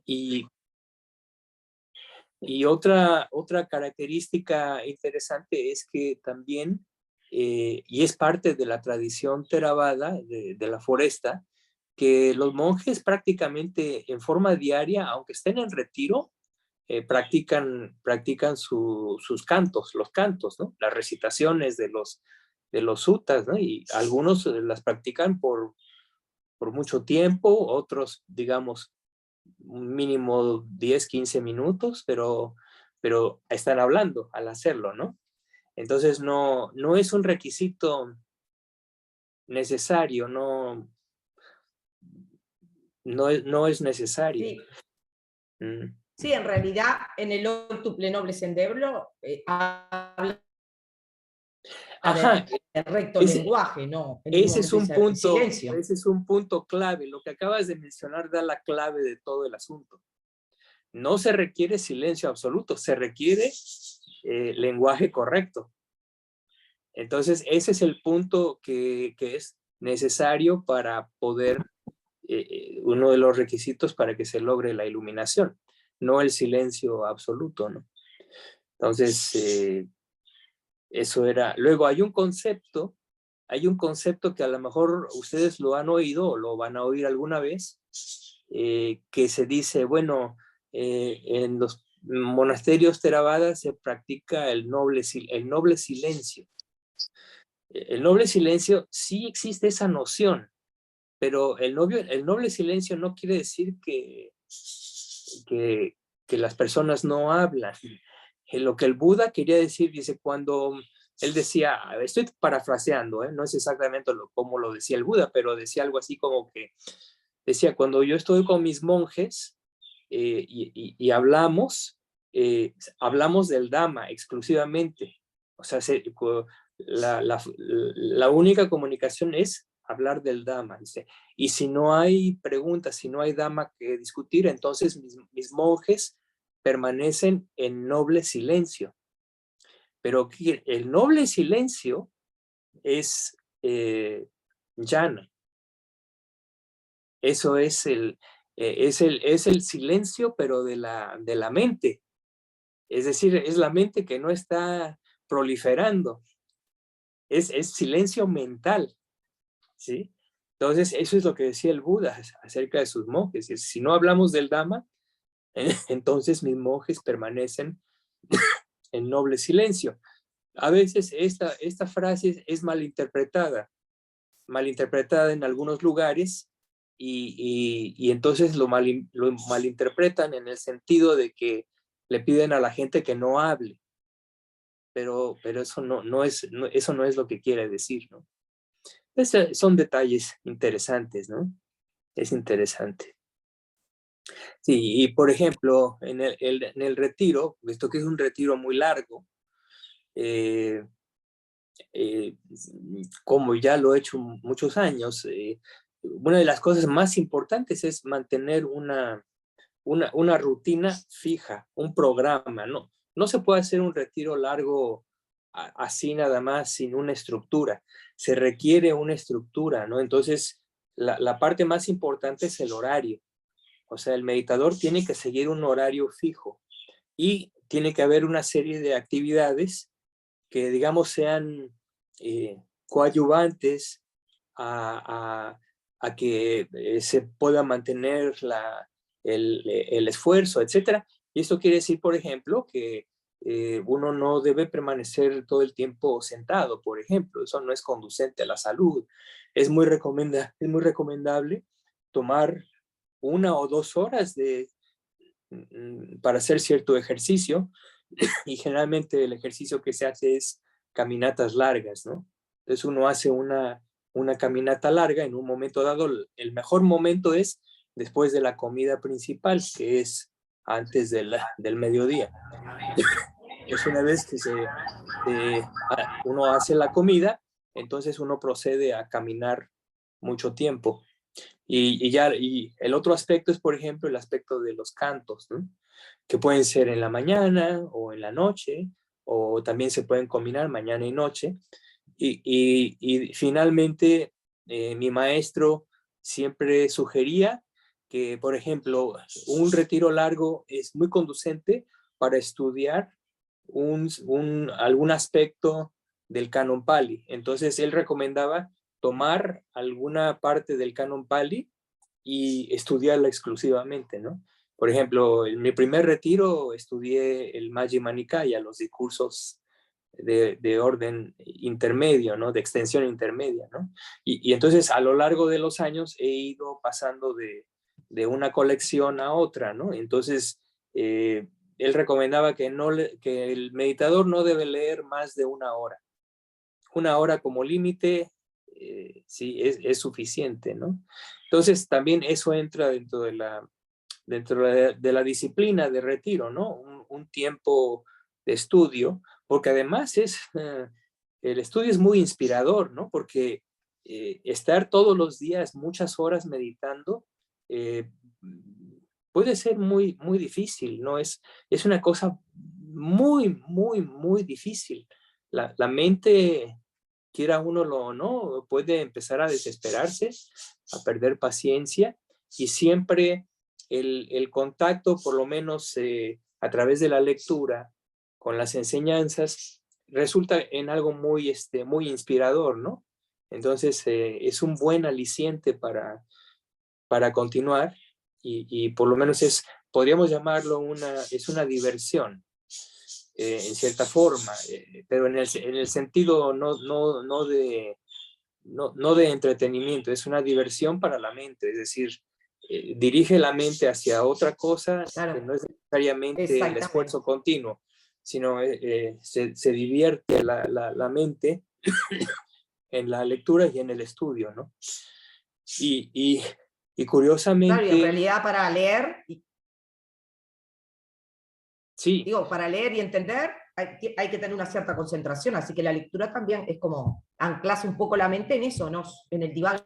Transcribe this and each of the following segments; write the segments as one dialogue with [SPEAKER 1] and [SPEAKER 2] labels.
[SPEAKER 1] Y, y otra característica interesante es que también, y es parte de la tradición Theravada de la foresta, que los monjes prácticamente en forma diaria, aunque estén en retiro, practican sus cantos, los cantos, ¿no? Las recitaciones de los sutas, ¿no? Y algunos las practican por mucho tiempo, otros, digamos, un mínimo 10, 15 minutos, pero están hablando al hacerlo, ¿no? Entonces no es un requisito necesario, no es necesario.
[SPEAKER 2] Sí.
[SPEAKER 1] Mm.
[SPEAKER 2] Sí, en realidad en el Octuple Noble Sendeblo habla
[SPEAKER 1] Ajá,
[SPEAKER 2] de recto
[SPEAKER 1] ese,
[SPEAKER 2] lenguaje, ¿no? En ningún momento dice silencio.
[SPEAKER 1] ese es un punto clave. Lo que acabas de mencionar da la clave de todo el asunto. No se requiere silencio absoluto, se requiere lenguaje correcto. Entonces, ese es el punto que es necesario para poder, uno de los requisitos para que se logre la iluminación, no el silencio absoluto, ¿no? Entonces, eso era. Luego hay un concepto que a lo mejor ustedes lo han oído o lo van a oír alguna vez, que se dice, bueno, en los monasterios Theravada se practica el noble silencio. El noble silencio, sí existe esa noción, pero el noble silencio no quiere decir que, que las personas no hablan. Lo que el Buda quería decir, dice, cuando él decía, estoy parafraseando, no es exactamente como lo decía el Buda, pero decía algo así como que, decía, cuando yo estoy con mis monjes y hablamos, hablamos del Dhamma exclusivamente. O sea, la única comunicación es hablar del Dhamma. Dice. Y si no hay preguntas, si no hay Dhamma que discutir, entonces mis monjes permanecen en noble silencio. Pero el noble silencio es jhana. Eso es es el silencio, pero de la mente. Es decir, es la mente que no está proliferando. Es silencio mental, ¿sí? Entonces, eso es lo que decía el Buda acerca de sus monjes. Si no hablamos del Dhamma, entonces mis monjes permanecen en noble silencio. A veces esta frase es malinterpretada en algunos lugares y entonces lo malinterpretan en el sentido de que le piden a la gente que no hable, pero eso eso no es lo que quiere decir, ¿no? Son detalles interesantes, ¿no? Es interesante. Sí, y por ejemplo, en el retiro, esto que es un retiro muy largo, eh, eh, como ya lo he hecho muchos años, una de las cosas más importantes es mantener una rutina fija, un programa, ¿no? No se puede hacer un retiro largo así nada más, sin una estructura. Se requiere una estructura, ¿no? Entonces, la parte más importante es el horario. O sea, el meditador tiene que seguir un horario fijo y tiene que haber una serie de actividades que, digamos, sean coadyuvantes a, a que se pueda mantener el esfuerzo, etcétera. Y esto quiere decir, por ejemplo, que uno no debe permanecer todo el tiempo sentado, por ejemplo. Eso no es conducente a la salud. Es muy recomendable tomar 1 o 2 horas para hacer cierto ejercicio, y generalmente el ejercicio que se hace es caminatas largas, ¿no? Entonces uno hace una caminata larga en un momento dado. El mejor momento es después de la comida principal, que es antes del mediodía. Es una vez que uno hace la comida, entonces uno procede a caminar mucho tiempo. Y el otro aspecto es, por ejemplo, el aspecto de los cantos, ¿no? Que pueden ser en la mañana o en la noche, o también se pueden combinar mañana y noche. Y finalmente, mi maestro siempre sugería que, por ejemplo, un retiro largo es muy conducente para estudiar algún aspecto del Canon Pali. Entonces, él recomendaba tomar alguna parte del Canon Pali y estudiarla exclusivamente, ¿no? Por ejemplo, en mi primer retiro estudié el Majjhima Nikaya, los discursos de orden intermedio, ¿no? De extensión intermedia, ¿no? Y entonces a lo largo de los años he ido pasando de una colección a otra, ¿no? Entonces, él recomendaba que el meditador no debe leer más de una hora. Una hora como límite, sí, es suficiente, ¿no? Entonces, también eso entra dentro de la disciplina de retiro, ¿no? Un tiempo de estudio, porque además el estudio es muy inspirador, ¿no? Porque estar todos los días muchas horas meditando eh, puede ser muy, muy difícil, ¿no? Es una cosa muy, muy, muy difícil. La mente, quiera uno o no, puede empezar a desesperarse, a perder paciencia, y siempre el contacto, por lo menos a través de la lectura, con las enseñanzas, resulta en algo muy, muy inspirador, ¿no? Entonces, es un buen aliciente para continuar, y por lo menos podríamos llamarlo es una diversión, en cierta forma, pero en el sentido no de entretenimiento, es una diversión para la mente, es decir, dirige la mente hacia otra cosa que
[SPEAKER 2] Claro,
[SPEAKER 1] no es necesariamente el
[SPEAKER 2] exactamente.
[SPEAKER 1] esfuerzo continuo, sino se divierte la mente en la lectura y en el estudio, ¿no? Y, y, y
[SPEAKER 2] Claro, y en
[SPEAKER 1] curiosamente,
[SPEAKER 2] realidad para leer,
[SPEAKER 1] sí,
[SPEAKER 2] digo, para leer y entender hay que tener una cierta concentración, así que la lectura también es como anclarse un poco la mente en eso, ¿no? En el divague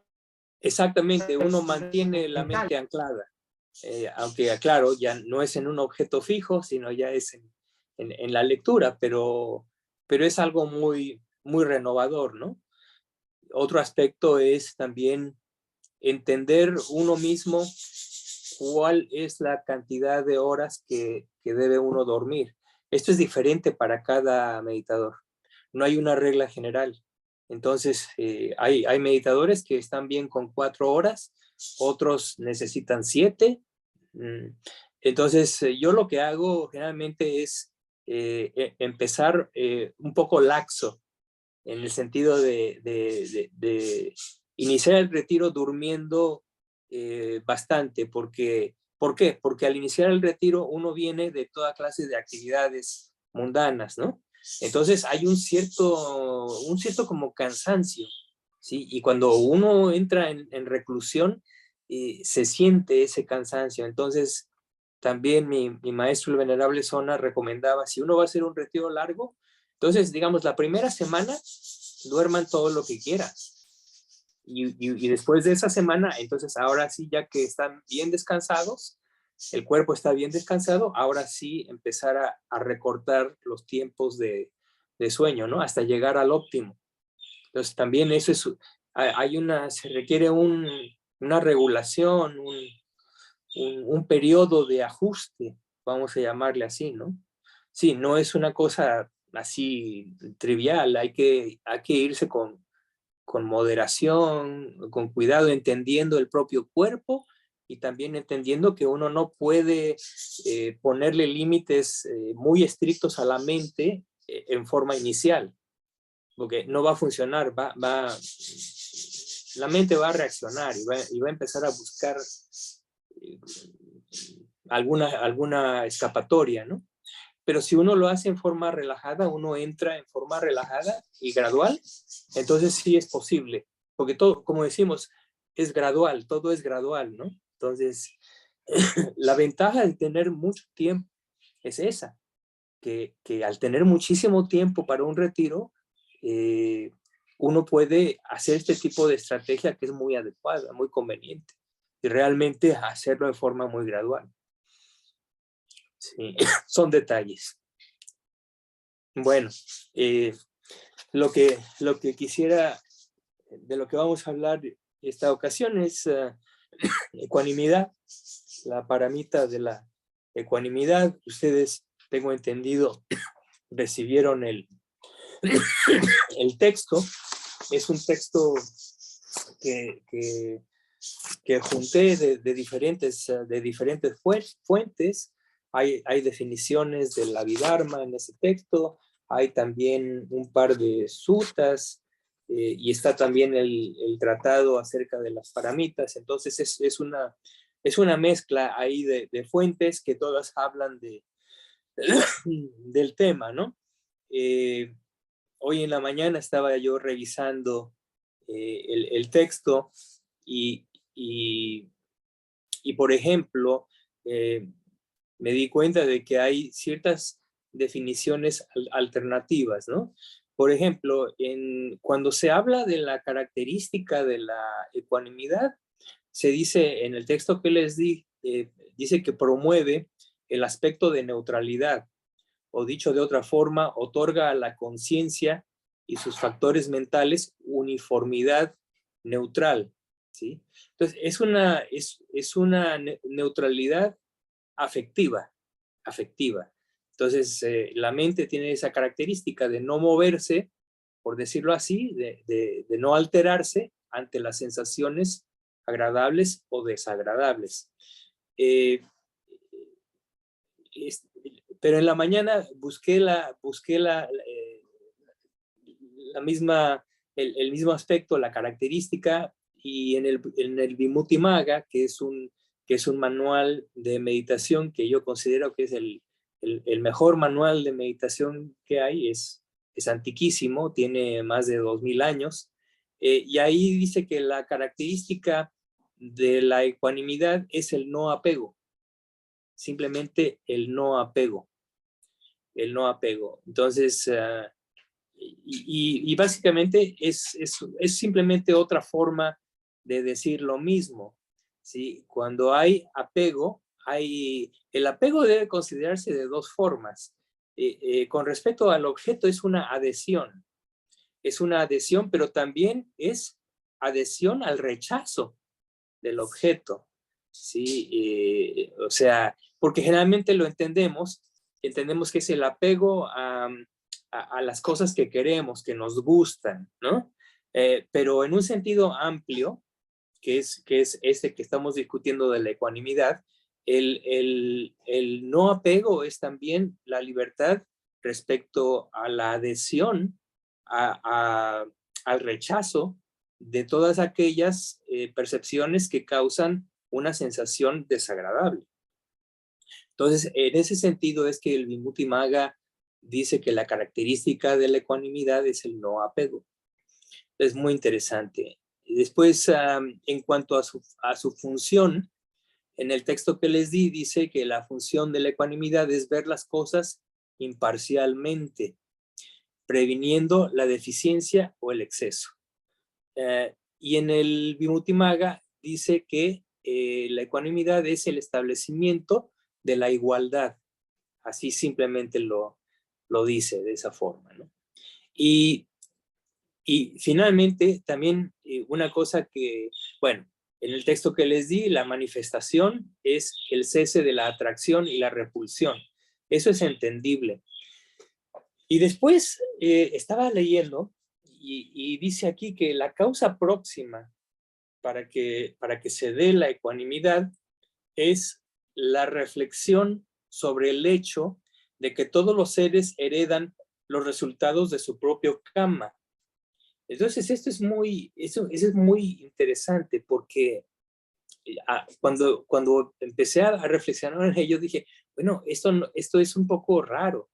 [SPEAKER 1] exactamente, uno mantiene la
[SPEAKER 2] mental.
[SPEAKER 1] mente anclada, aunque claro, ya no es en un objeto fijo, sino ya es en la lectura, pero es algo muy, muy renovador, ¿no? Otro aspecto es también entender uno mismo cuál es la cantidad de horas que debe uno dormir. Esto es diferente para cada meditador. No hay una regla general. Entonces, hay meditadores que están bien con 4 horas, otros necesitan 7. Mm, Entonces, yo lo que hago generalmente es empezar un poco laxo, en el sentido de iniciar el retiro durmiendo bastante. ¿Por qué? Porque al iniciar el retiro uno viene de toda clase de actividades mundanas, ¿no? Entonces hay un cierto como cansancio, ¿sí? Y cuando uno entra en reclusión, se siente ese cansancio. Entonces, también mi maestro, el Venerable Sona, recomendaba, si uno va a hacer un retiro largo, entonces, digamos, la primera semana duerman todo lo que quieran. Y después de esa semana, entonces ahora sí, ya que están bien descansados, el cuerpo está bien descansado, ahora sí empezar a recortar los tiempos de sueño, ¿no? Hasta llegar al óptimo. Entonces también eso se requiere una regulación, un periodo de ajuste, vamos a llamarle así, ¿no? Sí, no es una cosa así trivial, hay que irse con moderación, con cuidado, entendiendo el propio cuerpo, y también entendiendo que uno no puede ponerle límites muy estrictos a la mente en forma inicial, porque no va a funcionar, la mente va a reaccionar y va a empezar a buscar eh, alguna escapatoria, ¿no? Pero si uno lo hace en forma relajada, uno entra en forma relajada y gradual, entonces sí es posible, porque todo, como decimos, es gradual, todo es gradual, ¿no? Entonces, la ventaja de tener mucho tiempo es esa, que al tener muchísimo tiempo para un retiro, eh, uno puede hacer este tipo de estrategia que es muy adecuada, muy conveniente, y realmente hacerlo de forma muy gradual. Sí, son detalles. Bueno, lo que quisiera, de lo que vamos a hablar esta ocasión es ecuanimidad, la paramita de la ecuanimidad. Ustedes, tengo entendido, recibieron el texto. Es un texto que junté de diferentes fuentes. Hay definiciones del Abhidharma en ese texto, hay también un par de sutas, y está también el tratado acerca de las paramitas. Entonces es una mezcla ahí de fuentes que todas hablan del tema, ¿no? Hoy en la mañana estaba yo revisando el texto y por ejemplo, me di cuenta de que hay ciertas definiciones alternativas, ¿no? Por ejemplo, cuando se habla de la característica de la ecuanimidad, se dice en el texto que les di, dice que promueve el aspecto de neutralidad, o dicho de otra forma, otorga a la conciencia y sus factores mentales uniformidad neutral, ¿sí? Entonces, es una neutralidad afectiva. Entonces, la mente tiene esa característica de no moverse, por decirlo así, de no alterarse ante las sensaciones agradables o desagradables. Pero en la mañana busqué el mismo aspecto, la característica, y en el Vimuttimagga, que es un manual de meditación que yo considero que es el mejor manual de meditación que hay, es antiquísimo, tiene más de 2000 años, y ahí dice que la característica de la ecuanimidad es el no apego, simplemente el no apego. Entonces, y básicamente es simplemente otra forma de decir lo mismo, ¿sí? Cuando hay apego, el apego debe considerarse de dos formas. Con respecto al objeto es una adhesión, pero también es adhesión al rechazo del objeto, ¿sí? O sea, porque generalmente lo entendemos que es el apego a las cosas que queremos, que nos gustan, ¿no? Pero en un sentido amplio, que es este que estamos discutiendo de la ecuanimidad, el no apego es también la libertad respecto a la adhesión al rechazo de todas aquellas percepciones que causan una sensación desagradable. Entonces, en ese sentido es que el Vimuttimagga dice que la característica de la ecuanimidad es el no apego. Es muy interesante. Después, en cuanto a su función, en el texto que les di, dice que la función de la ecuanimidad es ver las cosas imparcialmente, previniendo la deficiencia o el exceso. Y en el Vimuttimagga dice que la ecuanimidad es el establecimiento de la igualdad. Así simplemente lo dice de esa forma, ¿no? Y finalmente, también una cosa que, bueno, en el texto que les di, la manifestación es el cese de la atracción y la repulsión. Eso es entendible. Y después estaba leyendo y dice aquí que la causa próxima para que se dé la ecuanimidad es la reflexión sobre el hecho de que todos los seres heredan los resultados de su propio karma. Entonces, eso es muy interesante, porque cuando empecé a reflexionar en ello, dije, bueno, esto es un poco raro,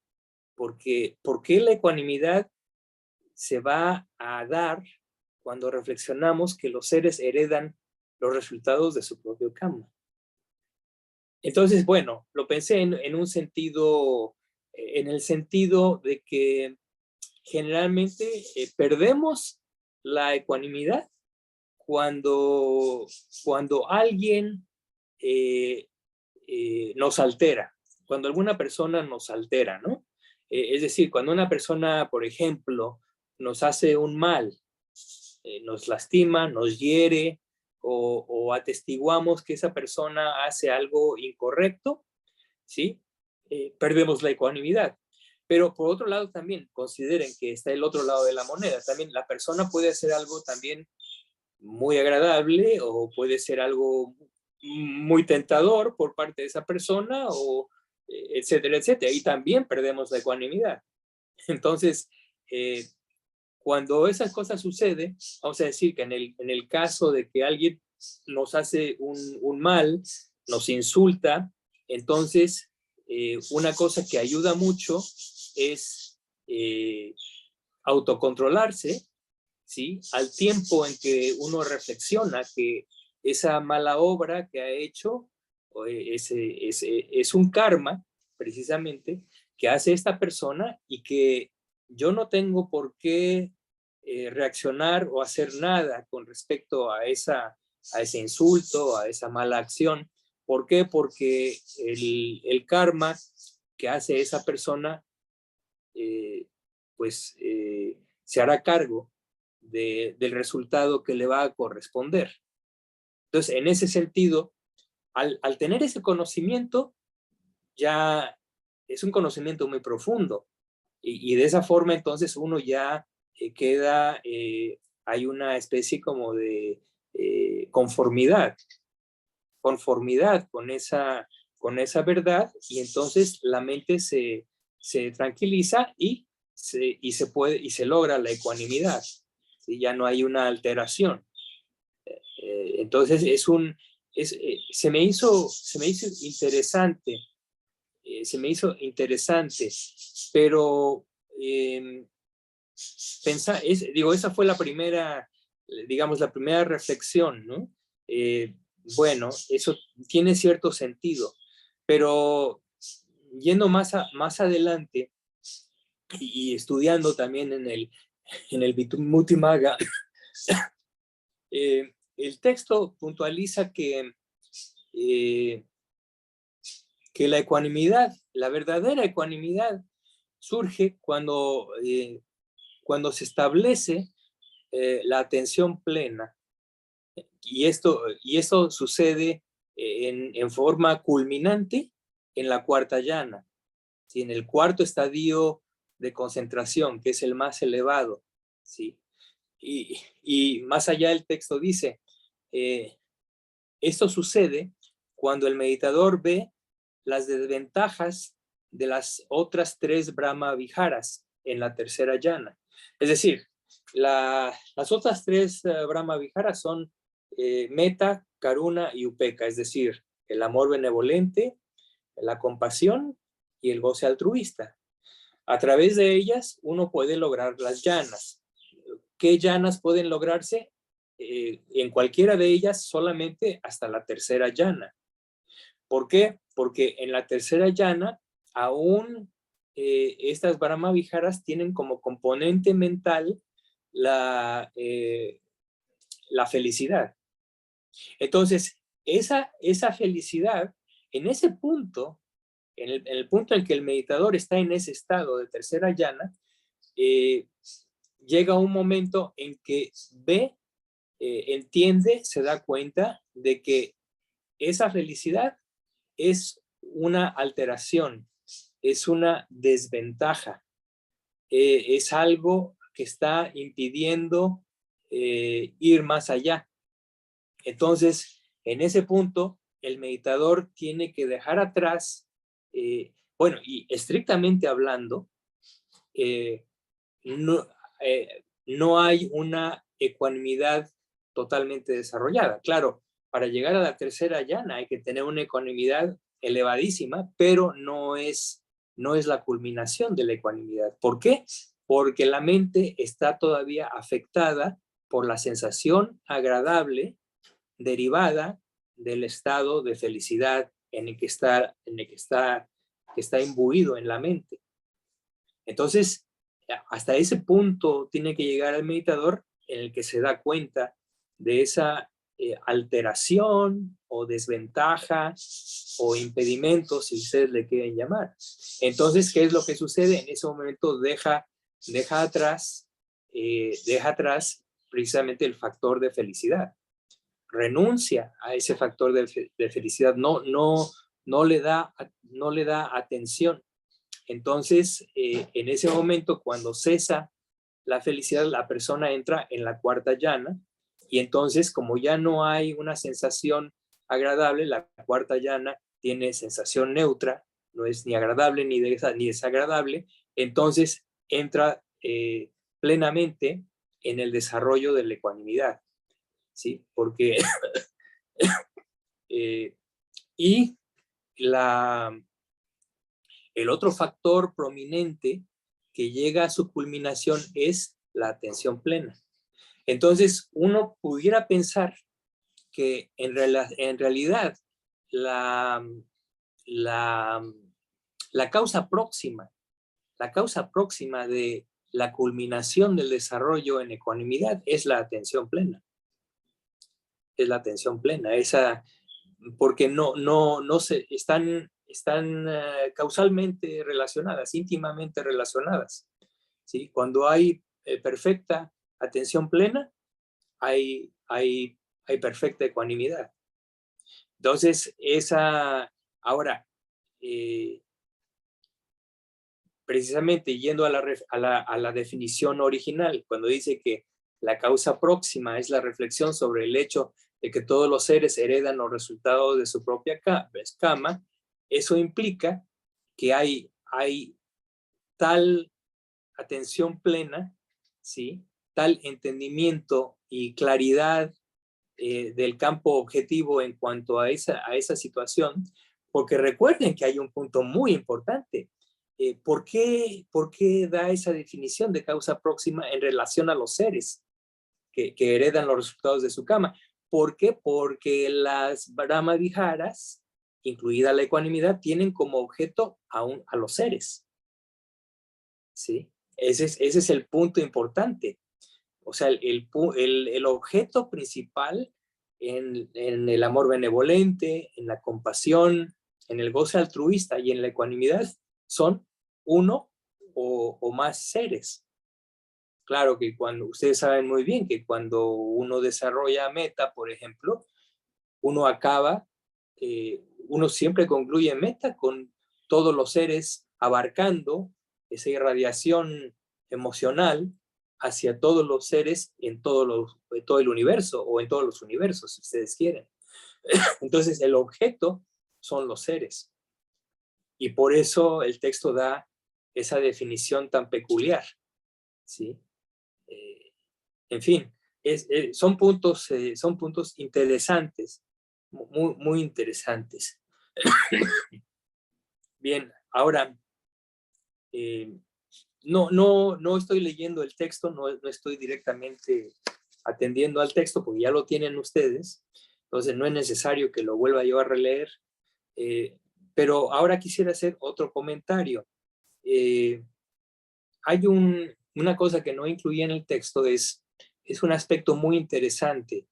[SPEAKER 1] porque ¿por qué la ecuanimidad se va a dar cuando reflexionamos que los seres heredan los resultados de su propio karma? Entonces, bueno, lo pensé en el sentido de que generalmente perdemos la ecuanimidad cuando alguien nos altera, cuando alguna persona nos altera, ¿no? Es decir, cuando una persona, por ejemplo, nos hace un mal, nos lastima, nos hiere, o atestiguamos que esa persona hace algo incorrecto, ¿sí? Perdemos la ecuanimidad. Pero por otro lado también consideren que está el otro lado de la moneda. También la persona puede hacer algo también muy agradable o puede ser algo muy tentador por parte de esa persona o etcétera, etcétera. Y también perdemos la ecuanimidad. Entonces, cuando esas cosas suceden, vamos a decir que en el caso de que alguien nos hace un mal, nos insulta, entonces una cosa que ayuda mucho es autocontrolarse, ¿sí? Al tiempo en que uno reflexiona que esa mala obra que ha hecho es un karma, precisamente, que hace esta persona y que yo no tengo por qué reaccionar o hacer nada con respecto a ese insulto, a esa mala acción. ¿Por qué? Porque el karma que hace esa persona, se hará cargo del resultado que le va a corresponder. Entonces, en ese sentido, al tener ese conocimiento, ya es un conocimiento muy profundo. Y de esa forma, entonces, uno ya queda, hay una especie como de conformidad con esa verdad, y entonces la mente se tranquiliza y se logra la ecuanimidad. ¿Sí? Ya no hay una alteración. Entonces se me hizo interesante, pero esa fue la primera, digamos, la primera reflexión, ¿no? Bueno, eso tiene cierto sentido, pero yendo más adelante y estudiando también en el Visuddhimagga, el texto puntualiza que la ecuanimidad, la verdadera ecuanimidad, surge cuando se establece la atención plena. Y esto sucede en forma culminante en la cuarta llana, ¿sí? En el cuarto estadio de concentración, que es el más elevado, ¿sí? Y más allá el texto dice, esto sucede cuando el meditador ve las desventajas de las otras 3 Brahma Viharas en la tercera llana. Es decir, las otras 3 Brahma Viharas son Metta, Karuna y Upekkha, es decir, el amor benevolente, la compasión y el goce altruista. A través de ellas uno puede lograr las llanas. ¿Qué llanas pueden lograrse? En cualquiera de ellas solamente hasta la tercera llana. ¿Por qué? Porque en la tercera llana aún estas Brahma Viharas tienen como componente mental la felicidad. Entonces, esa felicidad, en ese punto, en el punto en que el meditador está en ese estado de tercera llana, llega un momento en que ve, entiende, se da cuenta de que esa felicidad es una alteración, es una desventaja, es algo que está impidiendo ir más allá. Entonces, en ese punto, el meditador tiene que dejar atrás, bueno, y estrictamente hablando, no, no hay una ecuanimidad totalmente desarrollada. Claro, para llegar a la tercera llana hay que tener una ecuanimidad elevadísima, pero no es la culminación de la ecuanimidad. ¿Por qué? Porque la mente está todavía afectada por la sensación agradable derivada del estado de felicidad en el que está imbuido en la mente. Entonces, hasta ese punto tiene que llegar el meditador en el que se da cuenta de esa alteración o desventaja o impedimento, si ustedes le quieren llamar. Entonces, ¿qué es lo que sucede? En ese momento deja atrás precisamente el factor de felicidad. renuncia a ese factor de felicidad, no le da atención. Entonces, en ese momento, cuando cesa la felicidad, la persona entra en la cuarta llana, y entonces, como ya no hay una sensación agradable, la cuarta llana tiene sensación neutra, no es ni agradable ni desagradable, entonces entra plenamente en el desarrollo de la ecuanimidad, ¿sí? Porque y el otro factor prominente que llega a su culminación es la atención plena. Entonces, uno pudiera pensar que en realidad la causa próxima de la culminación del desarrollo en ecuanimidad es la atención plena. Es la atención plena, porque no se están causalmente relacionadas, íntimamente relacionadas, ¿sí? Cuando hay perfecta atención plena, hay perfecta ecuanimidad. Entonces, ahora, precisamente yendo a la definición original, cuando dice que la causa próxima es la reflexión sobre el hecho de que todos los seres heredan los resultados de su propia cama, eso implica que hay tal atención plena, ¿sí? Tal entendimiento y claridad del campo objetivo en cuanto a esa situación, porque recuerden que hay un punto muy importante. ¿Por qué da esa definición de causa próxima en relación a los seres que heredan los resultados de su cama? ¿Por qué? Porque las Brahma Viharas, incluida la ecuanimidad, tienen como objeto a los seres, ¿sí? Ese es el punto importante. O sea, el objeto principal en el amor benevolente, en la compasión, en el goce altruista y en la ecuanimidad son uno o más seres. Claro que ustedes saben muy bien que cuando uno desarrolla meta, por ejemplo, uno siempre concluye meta con todos los seres abarcando esa irradiación emocional hacia todos los seres en todo el universo o en todos los universos, si ustedes quieren. Entonces, el objeto son los seres. Y por eso el texto da esa definición tan peculiar, ¿sí? En fin, son puntos interesantes, muy, muy interesantes. Bien, ahora, no estoy leyendo el texto, no estoy directamente atendiendo al texto, porque ya lo tienen ustedes, entonces no es necesario que lo vuelva yo a releer, pero ahora quisiera hacer otro comentario. Hay una cosa que no incluí en el texto, es un aspecto muy interesante.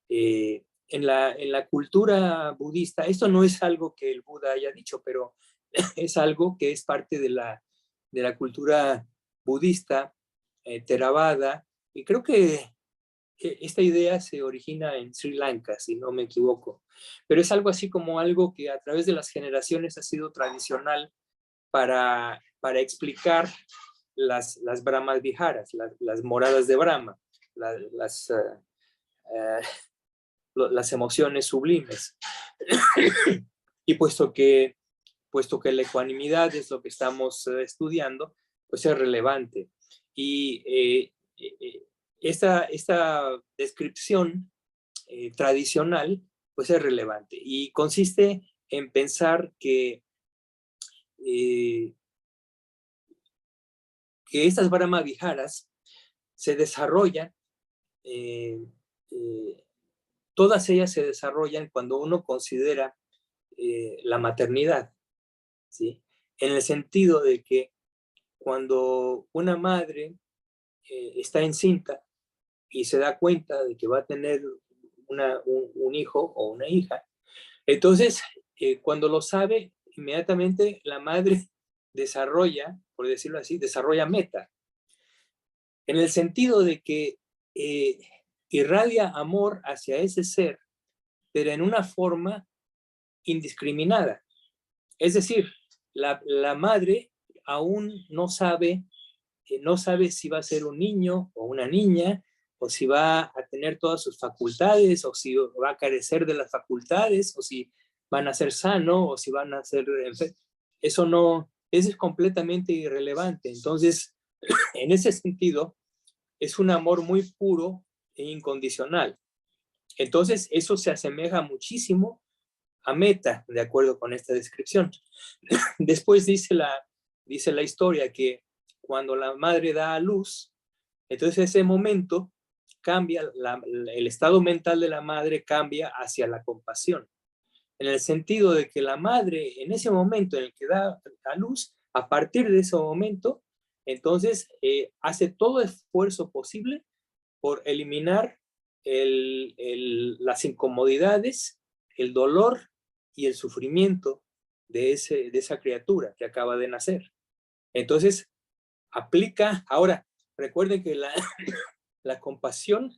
[SPEAKER 1] En la cultura budista, esto no es algo que el Buda haya dicho, pero es algo que es parte de la cultura budista, Theravada, y creo que esta idea se origina en Sri Lanka, si no me equivoco, pero es algo así como algo que a través de las generaciones ha sido tradicional para explicar las Brahmas Viharas, las moradas de Brahma, las emociones sublimes. Y puesto que la ecuanimidad es lo que estamos estudiando, pues es relevante. Y esta descripción tradicional, pues es relevante. Y consiste en pensar que estas Brahma Viharas se desarrollan, todas ellas se desarrollan cuando uno considera la maternidad, ¿sí? En el sentido de que cuando una madre está encinta y se da cuenta de que va a tener un hijo o una hija, entonces cuando lo sabe, inmediatamente la madre desarrolla, por decirlo así, desarrolla meta, en el sentido de que irradia amor hacia ese ser pero en una forma indiscriminada. Es decir, la madre aún no sabe si va a ser un niño o una niña, o si va a tener todas sus facultades, o si va a carecer de las facultades, o si van a ser sano, o si van a ser enfermos. Eso es completamente irrelevante. Entonces, en ese sentido, es un amor muy puro e incondicional. Entonces, eso se asemeja muchísimo a Meta, de acuerdo con esta descripción. Después dice la historia que cuando la madre da a luz, entonces ese momento cambia, el estado mental de la madre cambia hacia la compasión, en el sentido de que la madre, en ese momento en el que da a luz, a partir de ese momento, entonces hace todo esfuerzo posible por eliminar las incomodidades, el dolor y el sufrimiento de esa criatura que acaba de nacer. Entonces, aplica, ahora, recuerden que la compasión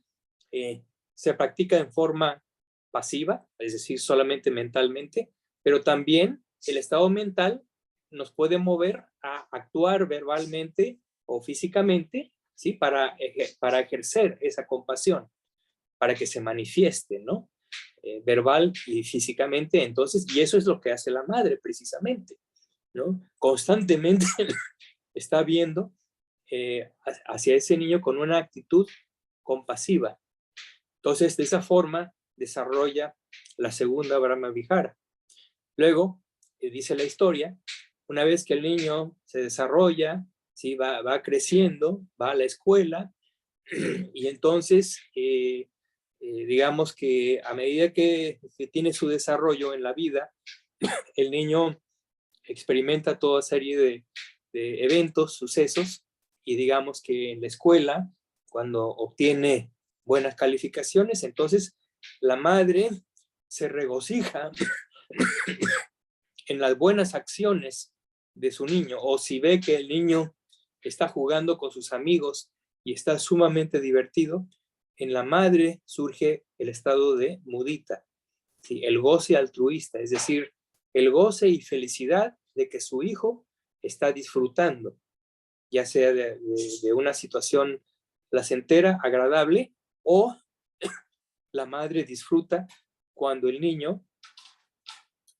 [SPEAKER 1] se practica en forma pasiva, es decir, solamente mentalmente, pero también el estado mental nos puede mover a actuar verbalmente o físicamente, ¿sí? Para ejercer esa compasión, para que se manifieste, ¿no? Verbal y físicamente. Entonces, y eso es lo que hace la madre precisamente, ¿no? Constantemente está viendo hacia ese niño con una actitud compasiva. Entonces, de esa forma desarrolla la segunda Brahma Vihara. Luego, dice la historia, una vez que el niño se desarrolla, ¿sí? va creciendo, va a la escuela, y entonces, digamos que a medida que tiene su desarrollo en la vida, el niño experimenta toda serie de eventos, sucesos, y digamos que en la escuela, cuando obtiene buenas calificaciones, entonces la madre se regocija en las buenas acciones de su niño, o si ve que el niño está jugando con sus amigos y está sumamente divertido, en la madre surge el estado de mudita, ¿sí? El goce altruista, es decir, el goce y felicidad de que su hijo está disfrutando, ya sea de una situación placentera, agradable, o la madre disfruta cuando el niño,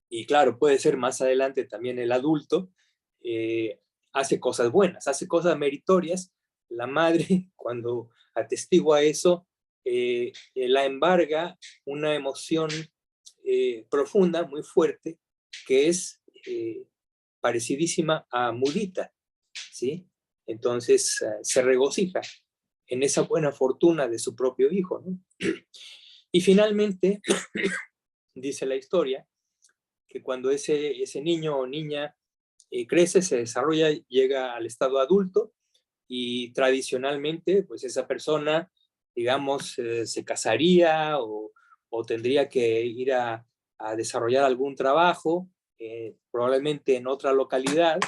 [SPEAKER 1] y claro, puede ser más adelante también el adulto, hace cosas buenas, hace cosas meritorias. La madre, cuando atestigua eso, la embarga una emoción profunda, muy fuerte, que es parecidísima a mudita, ¿sí? Entonces se regocija en esa buena fortuna de su propio hijo, ¿no? Y finalmente, dice la historia, que cuando ese niño o niña crece, se desarrolla, llega al estado adulto, y tradicionalmente, pues esa persona, digamos, se casaría o tendría que ir a desarrollar algún trabajo, probablemente en otra localidad.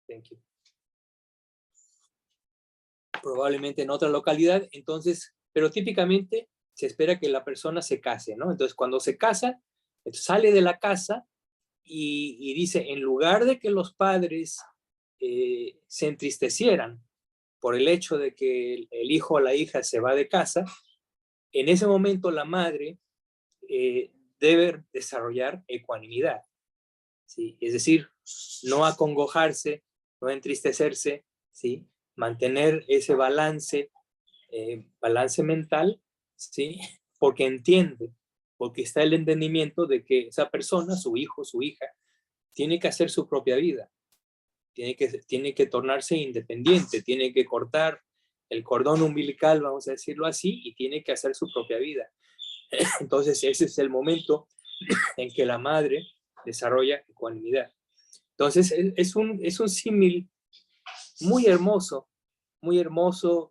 [SPEAKER 1] Thank you. Probablemente en otra localidad, entonces, pero típicamente se espera que la persona se case, ¿no? Entonces, cuando se casa, sale de la casa y dice, en lugar de que los padres se entristecieran por el hecho de que el hijo o la hija se va de casa, en ese momento la madre debe desarrollar ecuanimidad, ¿sí? Es decir, no acongojarse, no entristecerse, ¿sí? Mantener ese balance mental, ¿sí? Porque entiende, porque está el entendimiento de que esa persona, su hijo, su hija, tiene que hacer su propia vida, tiene que tornarse independiente, tiene que cortar el cordón umbilical, vamos a decirlo así, y tiene que hacer su propia vida. Entonces ese es el momento en que la madre desarrolla ecuanimidad. Entonces es un símil muy hermoso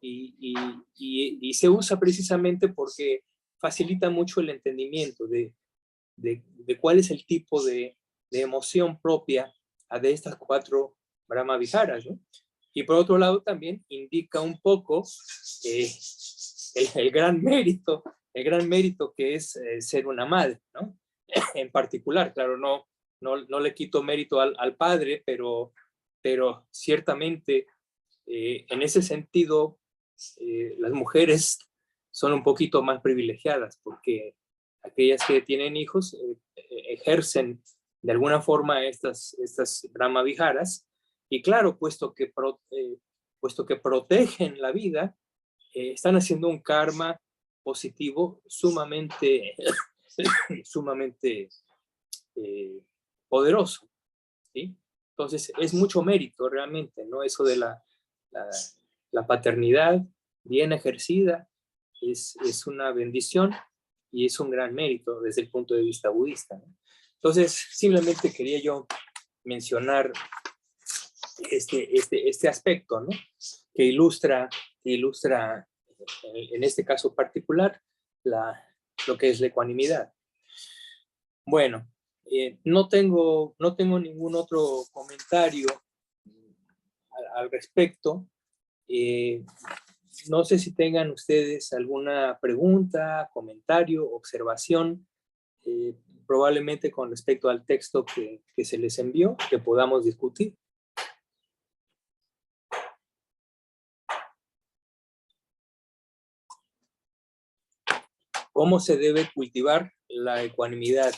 [SPEAKER 1] y se usa precisamente porque facilita mucho el entendimiento de cuál es el tipo de emoción propia de estas 4 Brahma Viharas, ¿no? Y por otro lado también indica un poco el gran mérito el gran mérito que es ser una madre, ¿no? En particular, claro, no le quito mérito al padre, pero ciertamente en ese sentido las mujeres son un poquito más privilegiadas porque aquellas que tienen hijos ejercen de alguna forma estas brahmaviharas y claro, puesto que protegen la vida, están haciendo un karma positivo sumamente, sumamente poderoso, ¿sí? Entonces es mucho mérito realmente, ¿no? Eso de la paternidad bien ejercida es una bendición y es un gran mérito desde el punto de vista budista, ¿no? Entonces simplemente quería yo mencionar este aspecto, ¿no? Que ilustra en este caso particular lo que es la ecuanimidad. Bueno, no tengo ningún otro comentario al respecto. No sé si tengan ustedes alguna pregunta, comentario, observación, probablemente con respecto al texto que se les envió, que podamos discutir. ¿Cómo se debe cultivar la ecuanimidad?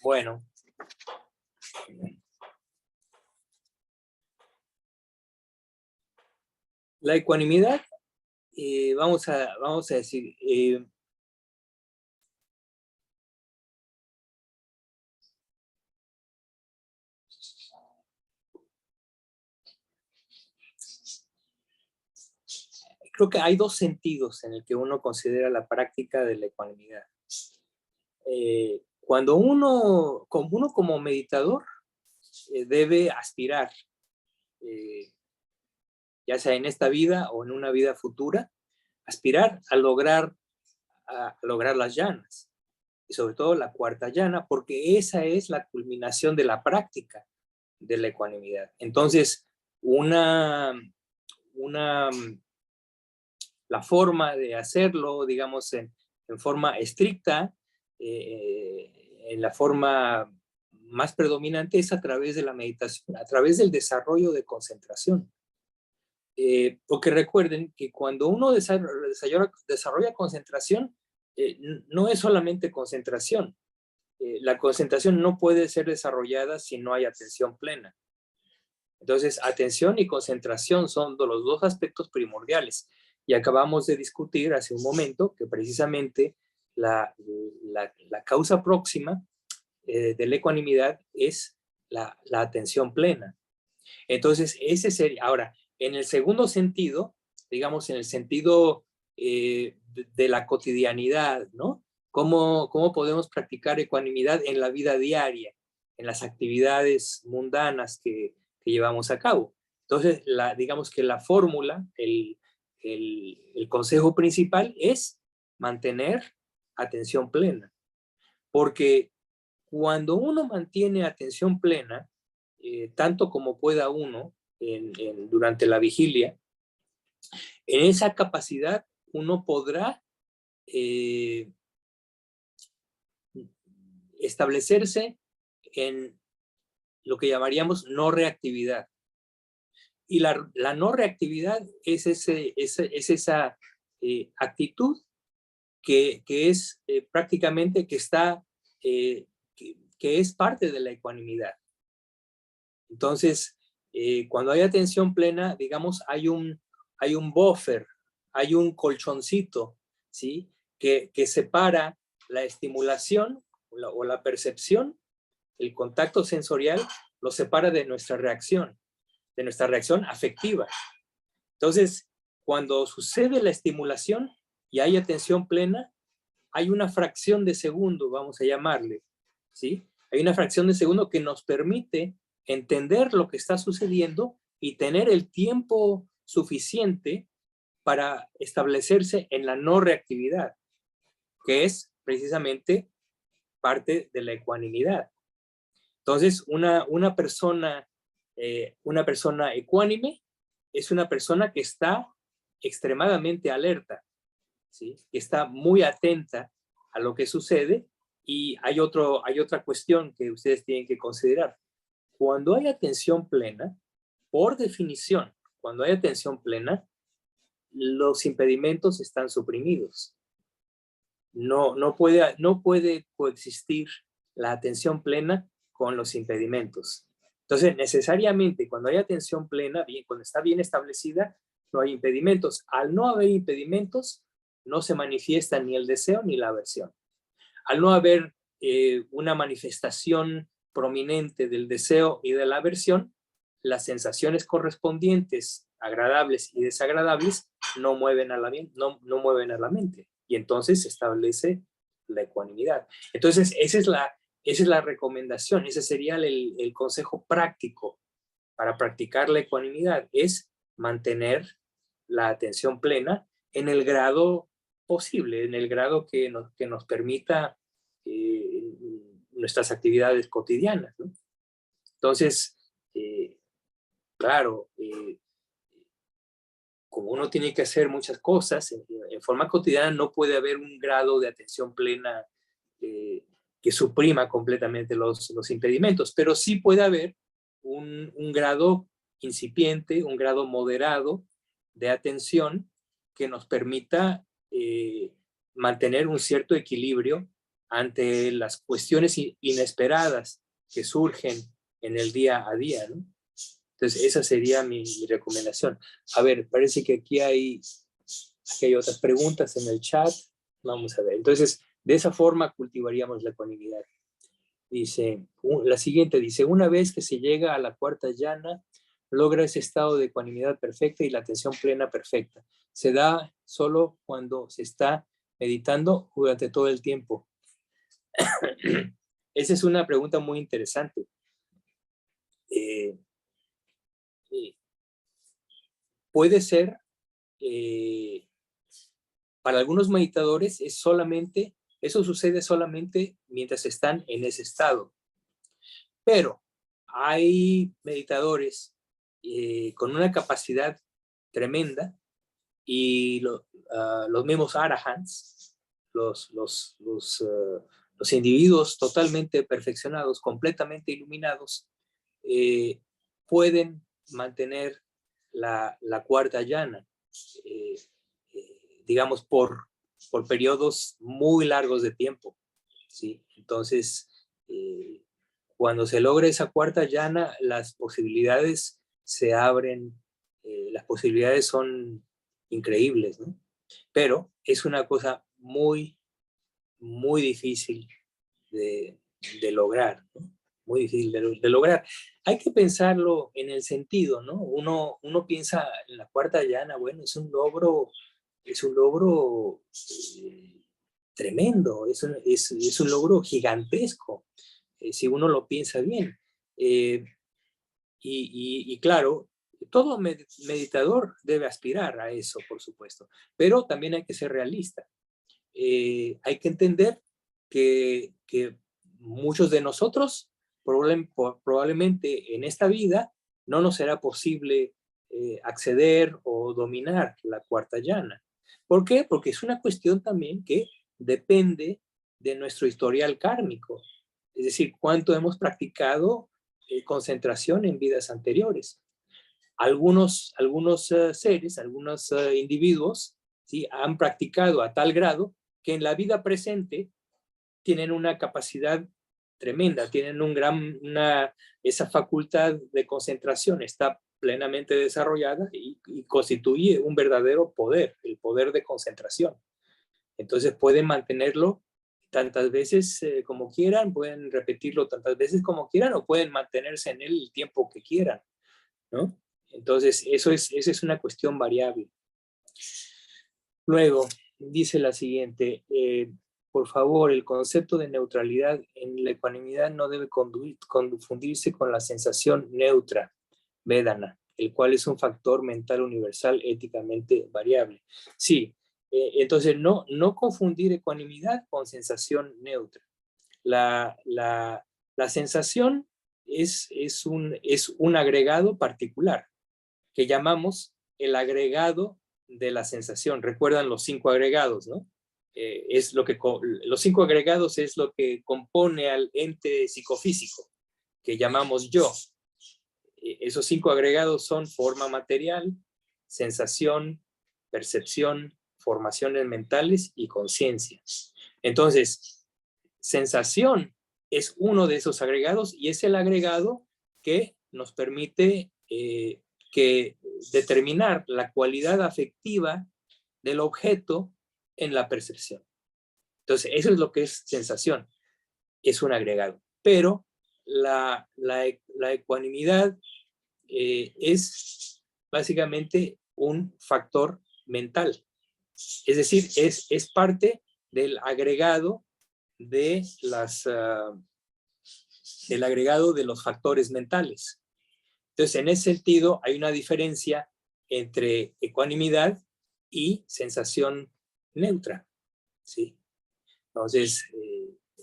[SPEAKER 1] Bueno, la ecuanimidad, vamos a decir, creo que hay dos sentidos en el que uno considera la práctica de la ecuanimidad. Cuando uno como meditador debe aspirar, ya sea en esta vida o en una vida futura, aspirar a lograr las llanas, y sobre todo la cuarta llana, porque esa es la culminación de la práctica de la ecuanimidad. Entonces, la forma de hacerlo, digamos, en forma estricta, en la forma más predominante es a través de la meditación, a través del desarrollo de concentración. Porque recuerden que cuando uno desarrolla concentración, no es solamente concentración. La concentración no puede ser desarrollada si no hay atención plena. Entonces, atención y concentración son los dos aspectos primordiales. Y acabamos de discutir hace un momento que precisamente la causa próxima de la ecuanimidad es la atención plena. Entonces, ese sería. Ahora, en el segundo sentido, digamos, en el sentido de la cotidianidad, ¿no? ¿Cómo podemos practicar ecuanimidad en la vida diaria, en las actividades mundanas que llevamos a cabo? Entonces, digamos que la fórmula, el consejo principal es mantener atención plena. Porque cuando uno mantiene atención plena, tanto como pueda uno durante la vigilia, en esa capacidad uno podrá establecerse en lo que llamaríamos no reactividad. Y la no reactividad es esa actitud que es prácticamente que es parte de la ecuanimidad. Entonces, cuando hay atención plena, digamos, hay un buffer, hay un colchoncito, ¿sí? Que separa la estimulación o la percepción, el contacto sensorial, lo separa de nuestra reacción afectiva. Entonces, cuando sucede la estimulación y hay atención plena, hay una fracción de segundo, vamos a llamarle, ¿sí? Hay una fracción de segundo que nos permite entender lo que está sucediendo y tener el tiempo suficiente para establecerse en la no reactividad, que es precisamente parte de la ecuanimidad. Entonces, una persona ecuánime es una persona que está extremadamente alerta, ¿sí? Que está muy atenta a lo que sucede. Y hay otra cuestión que ustedes tienen que considerar. Cuando hay atención plena, por definición, cuando hay atención plena, los impedimentos están suprimidos. No puede coexistir la atención plena con los impedimentos. Entonces, necesariamente, cuando hay atención plena, cuando está bien establecida, no hay impedimentos. Al no haber impedimentos, no se manifiesta ni el deseo ni la aversión. Al no haber una manifestación prominente del deseo y de la aversión, las sensaciones correspondientes, agradables y desagradables, no mueven a la mente. Y entonces se establece la ecuanimidad. Entonces, esa es la recomendación, ese sería el consejo práctico para practicar la ecuanimidad, es mantener la atención plena en el grado posible, en el grado que nos permita nuestras actividades cotidianas, ¿no? Entonces, claro, como uno tiene que hacer muchas cosas, en forma cotidiana no puede haber un grado de atención plena que suprima completamente los impedimentos, pero sí puede haber un grado incipiente, un grado moderado de atención que nos permita mantener un cierto equilibrio ante las cuestiones inesperadas que surgen en el día a día, ¿no? Entonces, esa sería mi recomendación. A ver, parece que aquí hay otras preguntas en el chat. Vamos a ver. Entonces, de esa forma cultivaríamos la ecuanimidad. Dice, la siguiente dice, una vez que se llega a la cuarta llana, logra ese estado de ecuanimidad perfecta y la atención plena perfecta. Se da solo cuando se está meditando durante todo el tiempo. Esa es una pregunta muy interesante. Puede ser, para algunos meditadores, eso sucede solamente mientras están en ese estado. Pero hay meditadores con una capacidad tremenda y los mismos arahants, los individuos totalmente perfeccionados, completamente iluminados, pueden mantener la cuarta llana, digamos, por periodos muy largos de tiempo, ¿sí? Entonces, cuando se logra esa cuarta llana, las posibilidades se abren, las posibilidades son increíbles, ¿no? Pero es una cosa muy, muy difícil de lograr, ¿no? Muy difícil de lograr. Hay que pensarlo en el sentido, ¿no? Uno piensa en la cuarta llana, bueno, es un logro tremendo, es un logro gigantesco, si uno lo piensa bien. Y claro, todo meditador debe aspirar a eso, por supuesto, pero también hay que ser realista. Hay que entender que muchos de nosotros probablemente en esta vida no nos será posible acceder o dominar la cuarta llana. ¿Por qué? Porque es una cuestión también que depende de nuestro historial kármico. Es decir, cuánto hemos practicado concentración en vidas anteriores. Algunos seres, algunos individuos, ¿sí?, han practicado a tal grado que en la vida presente tienen una capacidad tremenda, tienen esa facultad de concentración está plenamente desarrollada y constituye un verdadero poder, el poder de concentración. Entonces pueden mantenerlo tantas veces como quieran, pueden repetirlo tantas veces como quieran o pueden mantenerse en él el tiempo que quieran, ¿no? Entonces esa es una cuestión variable. Luego, dice la siguiente, por favor, el concepto de neutralidad en la ecuanimidad no debe confundirse con la sensación neutra, vedana, el cual es un factor mental universal éticamente variable. Sí, entonces no confundir ecuanimidad con sensación neutra. La sensación es un agregado particular que llamamos el agregado de la sensación. Recuerdan los 5 agregados, ¿no? Es lo que, los 5 agregados es lo que compone al ente psicofísico, que llamamos yo. Esos 5 agregados son forma material, sensación, percepción, formaciones mentales y conciencia. Entonces, sensación es uno de esos agregados y es el agregado que nos permite determinar la cualidad afectiva del objeto en la percepción. Entonces, eso es lo que es sensación. Es un agregado. Pero la ecuanimidad es básicamente un factor mental. Es decir, es parte del agregado de del agregado de los factores mentales. Entonces, en ese sentido, hay una diferencia entre ecuanimidad y sensación neutra, ¿sí? Entonces,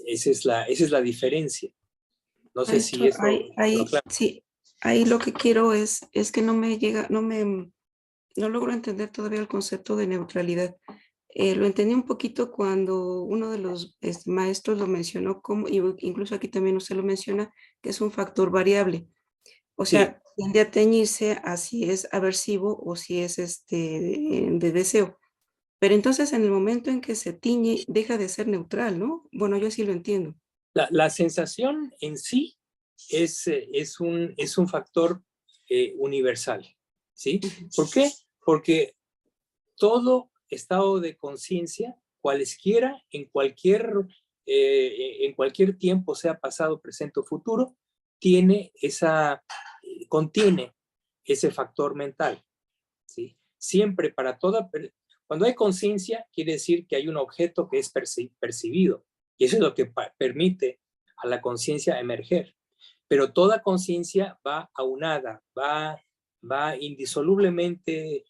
[SPEAKER 1] esa es la diferencia. No sé si eso...
[SPEAKER 3] Sí, ahí lo que quiero es que no me llega, no logro entender todavía el concepto de neutralidad. Lo entendí un poquito cuando uno de los maestros lo mencionó, como, y incluso aquí también usted lo menciona, que es un factor variable. O sea, tiende a teñirse a si es aversivo o si es de deseo. Pero entonces en el momento en que se tiñe, deja de ser neutral, ¿no? Bueno, yo sí lo entiendo.
[SPEAKER 1] La sensación en sí es un factor universal, ¿sí? ¿Por qué? Porque todo estado de conciencia, cualesquiera, en cualquier tiempo, sea pasado, presente o futuro, contiene ese factor mental, ¿sí? Siempre para toda... Cuando hay conciencia, quiere decir que hay un objeto que es percibido, y eso es lo que permite a la conciencia emerger. Pero toda conciencia va aunada, va indisolublemente,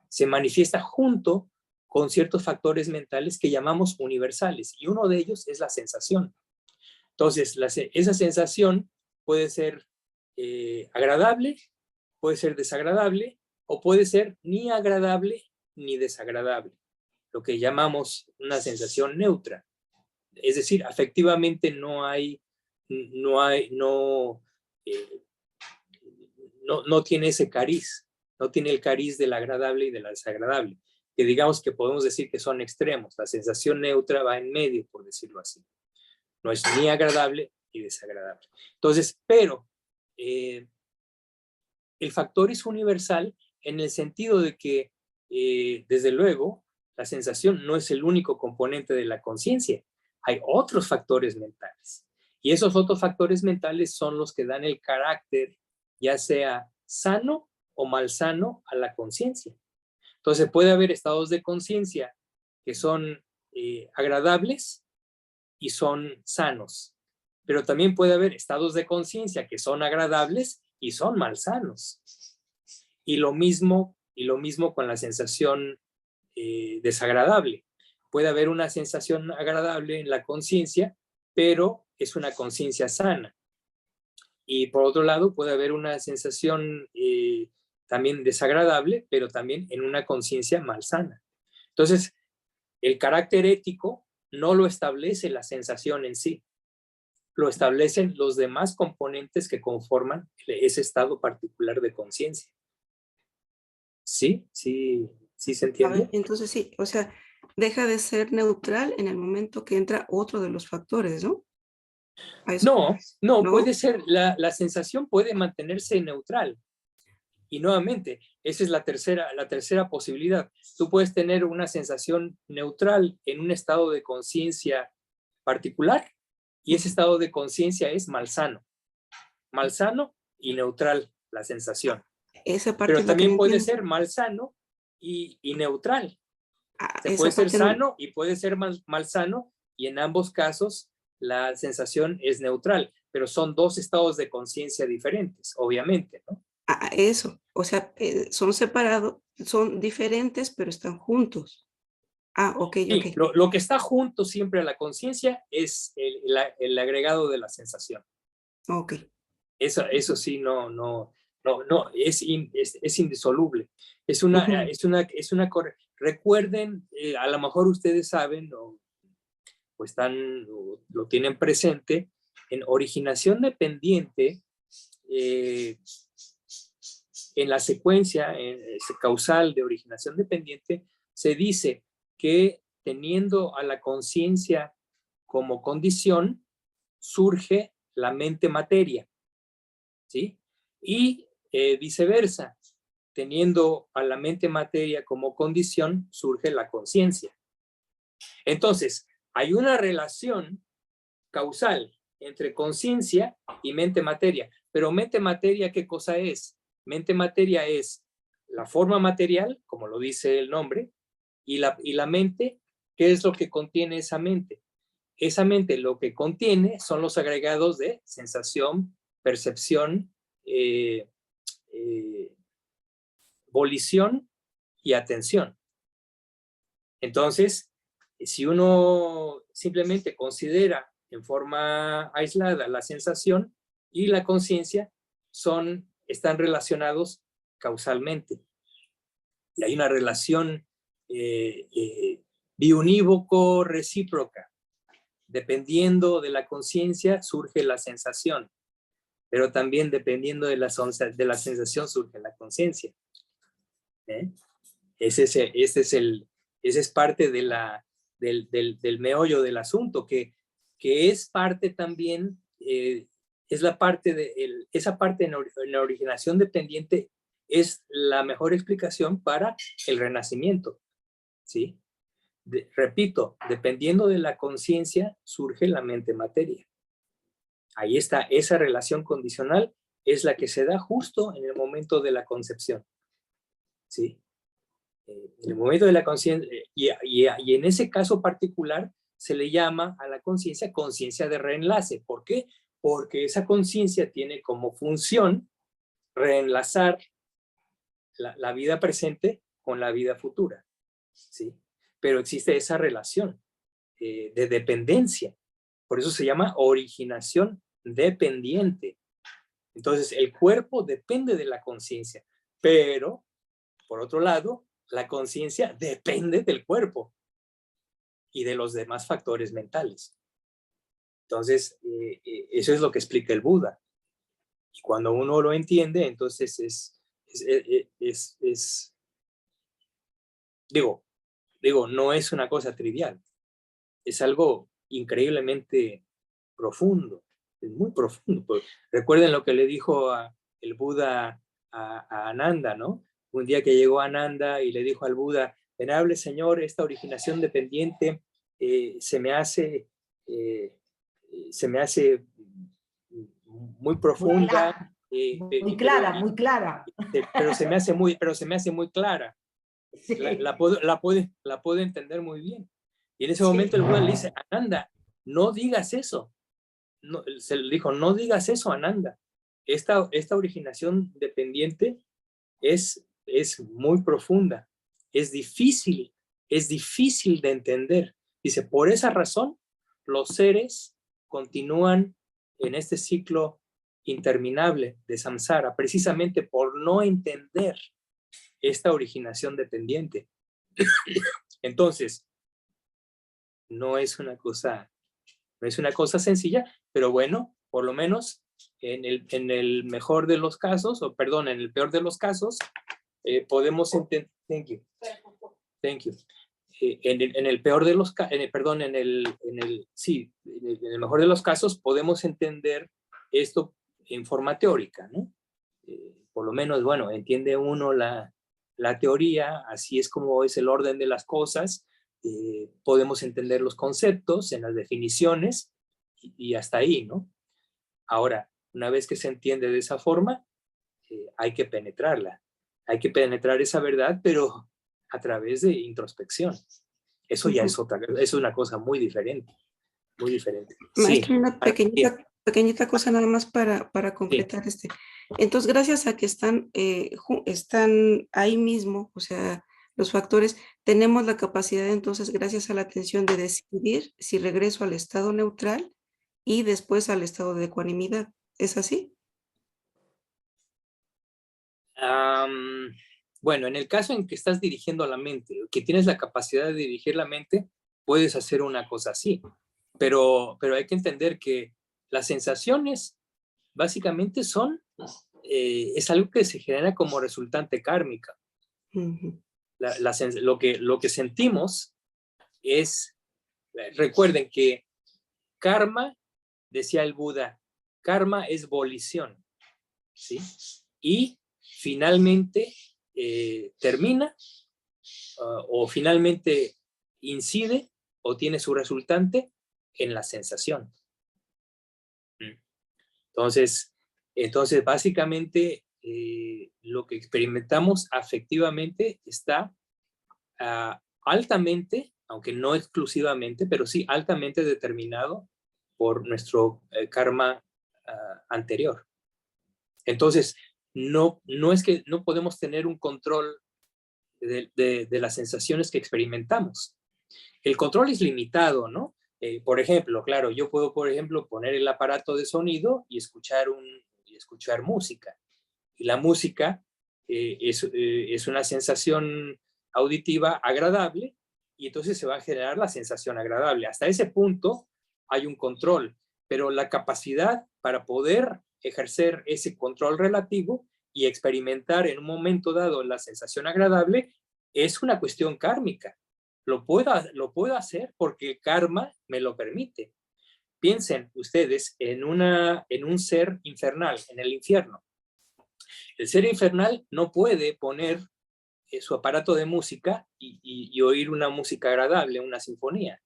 [SPEAKER 1] se manifiesta junto con ciertos factores mentales que llamamos universales, y uno de ellos es la sensación. Entonces, esa sensación puede ser agradable, puede ser desagradable, o puede ser ni agradable ni desagradable, lo que llamamos una sensación neutra. Es decir, afectivamente no tiene ese cariz, no tiene el cariz del agradable y del desagradable, que digamos que podemos decir que son extremos. La sensación neutra va en medio, por decirlo así. No es ni agradable ni desagradable. Entonces, pero el factor es universal en el sentido de que, desde luego, la sensación no es el único componente de la conciencia. Hay otros factores mentales. Y esos otros factores mentales son los que dan el carácter, ya sea sano o malsano, a la conciencia. Entonces puede haber estados de conciencia que son agradables y son sanos. Pero también puede haber estados de conciencia que son agradables y son malsanos. Y lo mismo con la sensación desagradable. Puede haber una sensación agradable en la conciencia, pero es una conciencia sana. Y por otro lado, puede haber una sensación también desagradable, pero también en una conciencia malsana. Entonces, el carácter ético no lo establece la sensación en sí, lo establecen los demás componentes que conforman ese estado particular de conciencia. ¿Sí? ¿Sí se entiende?
[SPEAKER 3] A ver, entonces sí, o sea, deja de ser neutral en el momento que entra otro de los factores, ¿no?
[SPEAKER 1] No,
[SPEAKER 3] ¿No?
[SPEAKER 1] puede ser, la sensación puede mantenerse neutral. Y nuevamente, esa es la tercera posibilidad. Tú puedes tener una sensación neutral en un estado de conciencia particular, y ese estado de conciencia es malsano. Malsano y neutral la sensación.
[SPEAKER 3] Esa parte
[SPEAKER 1] Pero
[SPEAKER 3] es la que
[SPEAKER 1] también
[SPEAKER 3] no
[SPEAKER 1] puede
[SPEAKER 3] entiendo.
[SPEAKER 1] ser malsano y neutral. Se
[SPEAKER 3] Esa
[SPEAKER 1] puede ser
[SPEAKER 3] parte no.
[SPEAKER 1] sano y puede ser malsano, y en ambos casos la sensación es neutral, pero son dos estados de conciencia diferentes, obviamente, ¿no?
[SPEAKER 3] Eso, o sea, son separados, son diferentes, pero están juntos. Ok.
[SPEAKER 1] Sí, lo que está junto siempre a la conciencia es el agregado de la sensación.
[SPEAKER 3] Ok.
[SPEAKER 1] Eso sí, no no, es indisoluble. Es una, recuerden, a lo mejor ustedes saben o lo tienen presente, en originación dependiente, en la secuencia causal de originación dependiente, se dice que teniendo a la conciencia como condición, surge la mente materia, ¿sí? Y viceversa, teniendo a la mente materia como condición, surge la conciencia. Entonces, hay una relación causal entre conciencia y mente materia. Pero mente materia, ¿qué cosa es? Mente materia es la forma material, como lo dice el nombre, y la mente, ¿qué es lo que contiene esa mente? Esa mente lo que contiene son los agregados de sensación, percepción, volición y atención. Entonces, si uno simplemente considera en forma aislada la sensación y la conciencia, están relacionados causalmente. Y hay una relación biunívoco recíproca. Dependiendo de la conciencia surge la sensación, pero también dependiendo de la sensación surge la conciencia. Ese es parte del meollo del asunto, que es parte también, es la parte esa parte en la originación dependiente es la mejor explicación para el renacimiento, ¿sí? Repito, dependiendo de la conciencia surge la mente materia. Ahí está, esa relación condicional es la que se da justo en el momento de la concepción, ¿sí? En el momento de la conciencia, y en ese caso particular se le llama a la conciencia conciencia de reenlace. ¿Por qué? Porque esa conciencia tiene como función reenlazar la vida presente con la vida futura, ¿sí? Pero existe esa relación de dependencia. Por eso se llama originación dependiente. Entonces, el cuerpo depende de la conciencia, pero, por otro lado, la conciencia depende del cuerpo y de los demás factores mentales. Entonces, eso es lo que explica el Buda. Y cuando uno lo entiende, entonces digo, no es una cosa trivial. Es algo increíblemente profundo, es muy profundo. Recuerden lo que le dijo el Buda a Ananda, ¿no? Un día que llegó Ananda y le dijo al Buda, venerable señor, esta originación dependiente se me hace muy profunda.
[SPEAKER 2] Muy clara.
[SPEAKER 1] Pero se me hace muy clara. Sí. La puedo entender muy bien. Y en ese momento el Buda le dice, Ananda, no digas eso. No, se le dijo, no digas eso, Ananda. Esta originación dependiente es muy profunda. Es difícil de entender. Dice, por esa razón, los seres continúan en este ciclo interminable de samsara, precisamente por no entender esta originación dependiente. Entonces, no es una cosa sencilla, pero bueno, por lo menos en el mejor de los casos, o perdón, en el peor de los casos, podemos entender. Thank you. En el peor de los casos, perdón, en el mejor de los casos podemos entender esto en forma teórica, ¿no? Por lo menos, bueno, entiende uno la teoría, así es como es el orden de las cosas, podemos entender los conceptos en las definiciones y hasta ahí, ¿no? Ahora, una vez que se entiende de esa forma, hay que penetrarla, hay que penetrar esa verdad, pero a través de introspección. Eso ya es una cosa muy diferente, muy diferente.
[SPEAKER 3] Maestro, sí. Una pequeñita cosa nada más para completar sí. Entonces, gracias a que están ahí mismo, o sea, los factores, tenemos la capacidad entonces, gracias a la atención, de decidir si regreso al estado neutral y después al estado de ecuanimidad. ¿Es así?
[SPEAKER 1] Bueno, en el caso en que estás dirigiendo la mente, que tienes la capacidad de dirigir la mente, puedes hacer una cosa así. Pero hay que entender que las sensaciones básicamente es algo que se genera como resultante kármica.
[SPEAKER 3] Ujú.
[SPEAKER 1] Lo que sentimos es, recuerden que karma, decía el Buda, karma es volición, ¿sí? Y finalmente termina o finalmente incide o tiene su resultante en la sensación. Entonces básicamente, lo que experimentamos afectivamente está altamente, aunque no exclusivamente, pero sí altamente determinado por nuestro karma anterior. Entonces, no es que no podemos tener un control de las sensaciones que experimentamos. El control es limitado, ¿no? Por ejemplo, claro, yo puedo, por ejemplo, poner el aparato de sonido y escuchar música. Y la música es una sensación auditiva agradable y entonces se va a generar la sensación agradable. Hasta ese punto hay un control, pero la capacidad para poder ejercer ese control relativo y experimentar en un momento dado la sensación agradable es una cuestión kármica. Lo puedo hacer porque el karma me lo permite. Piensen ustedes en un ser infernal, en el infierno. El ser infernal no puede poner su aparato de música y oír una música agradable, una sinfonía.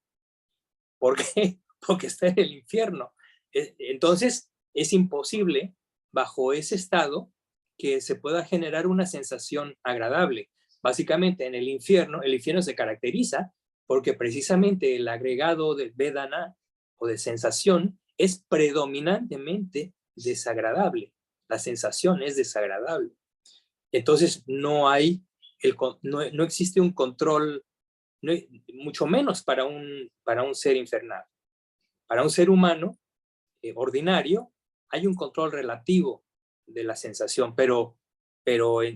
[SPEAKER 1] ¿Por qué? Porque está en el infierno. Entonces, es imposible, bajo ese estado, que se pueda generar una sensación agradable. Básicamente, en el infierno se caracteriza porque precisamente el agregado de Vedana o de sensación es predominantemente desagradable. La sensación es desagradable. Entonces, no existe un control, no, mucho menos para un ser infernal. Para un ser humano ordinario hay un control relativo de la sensación, pero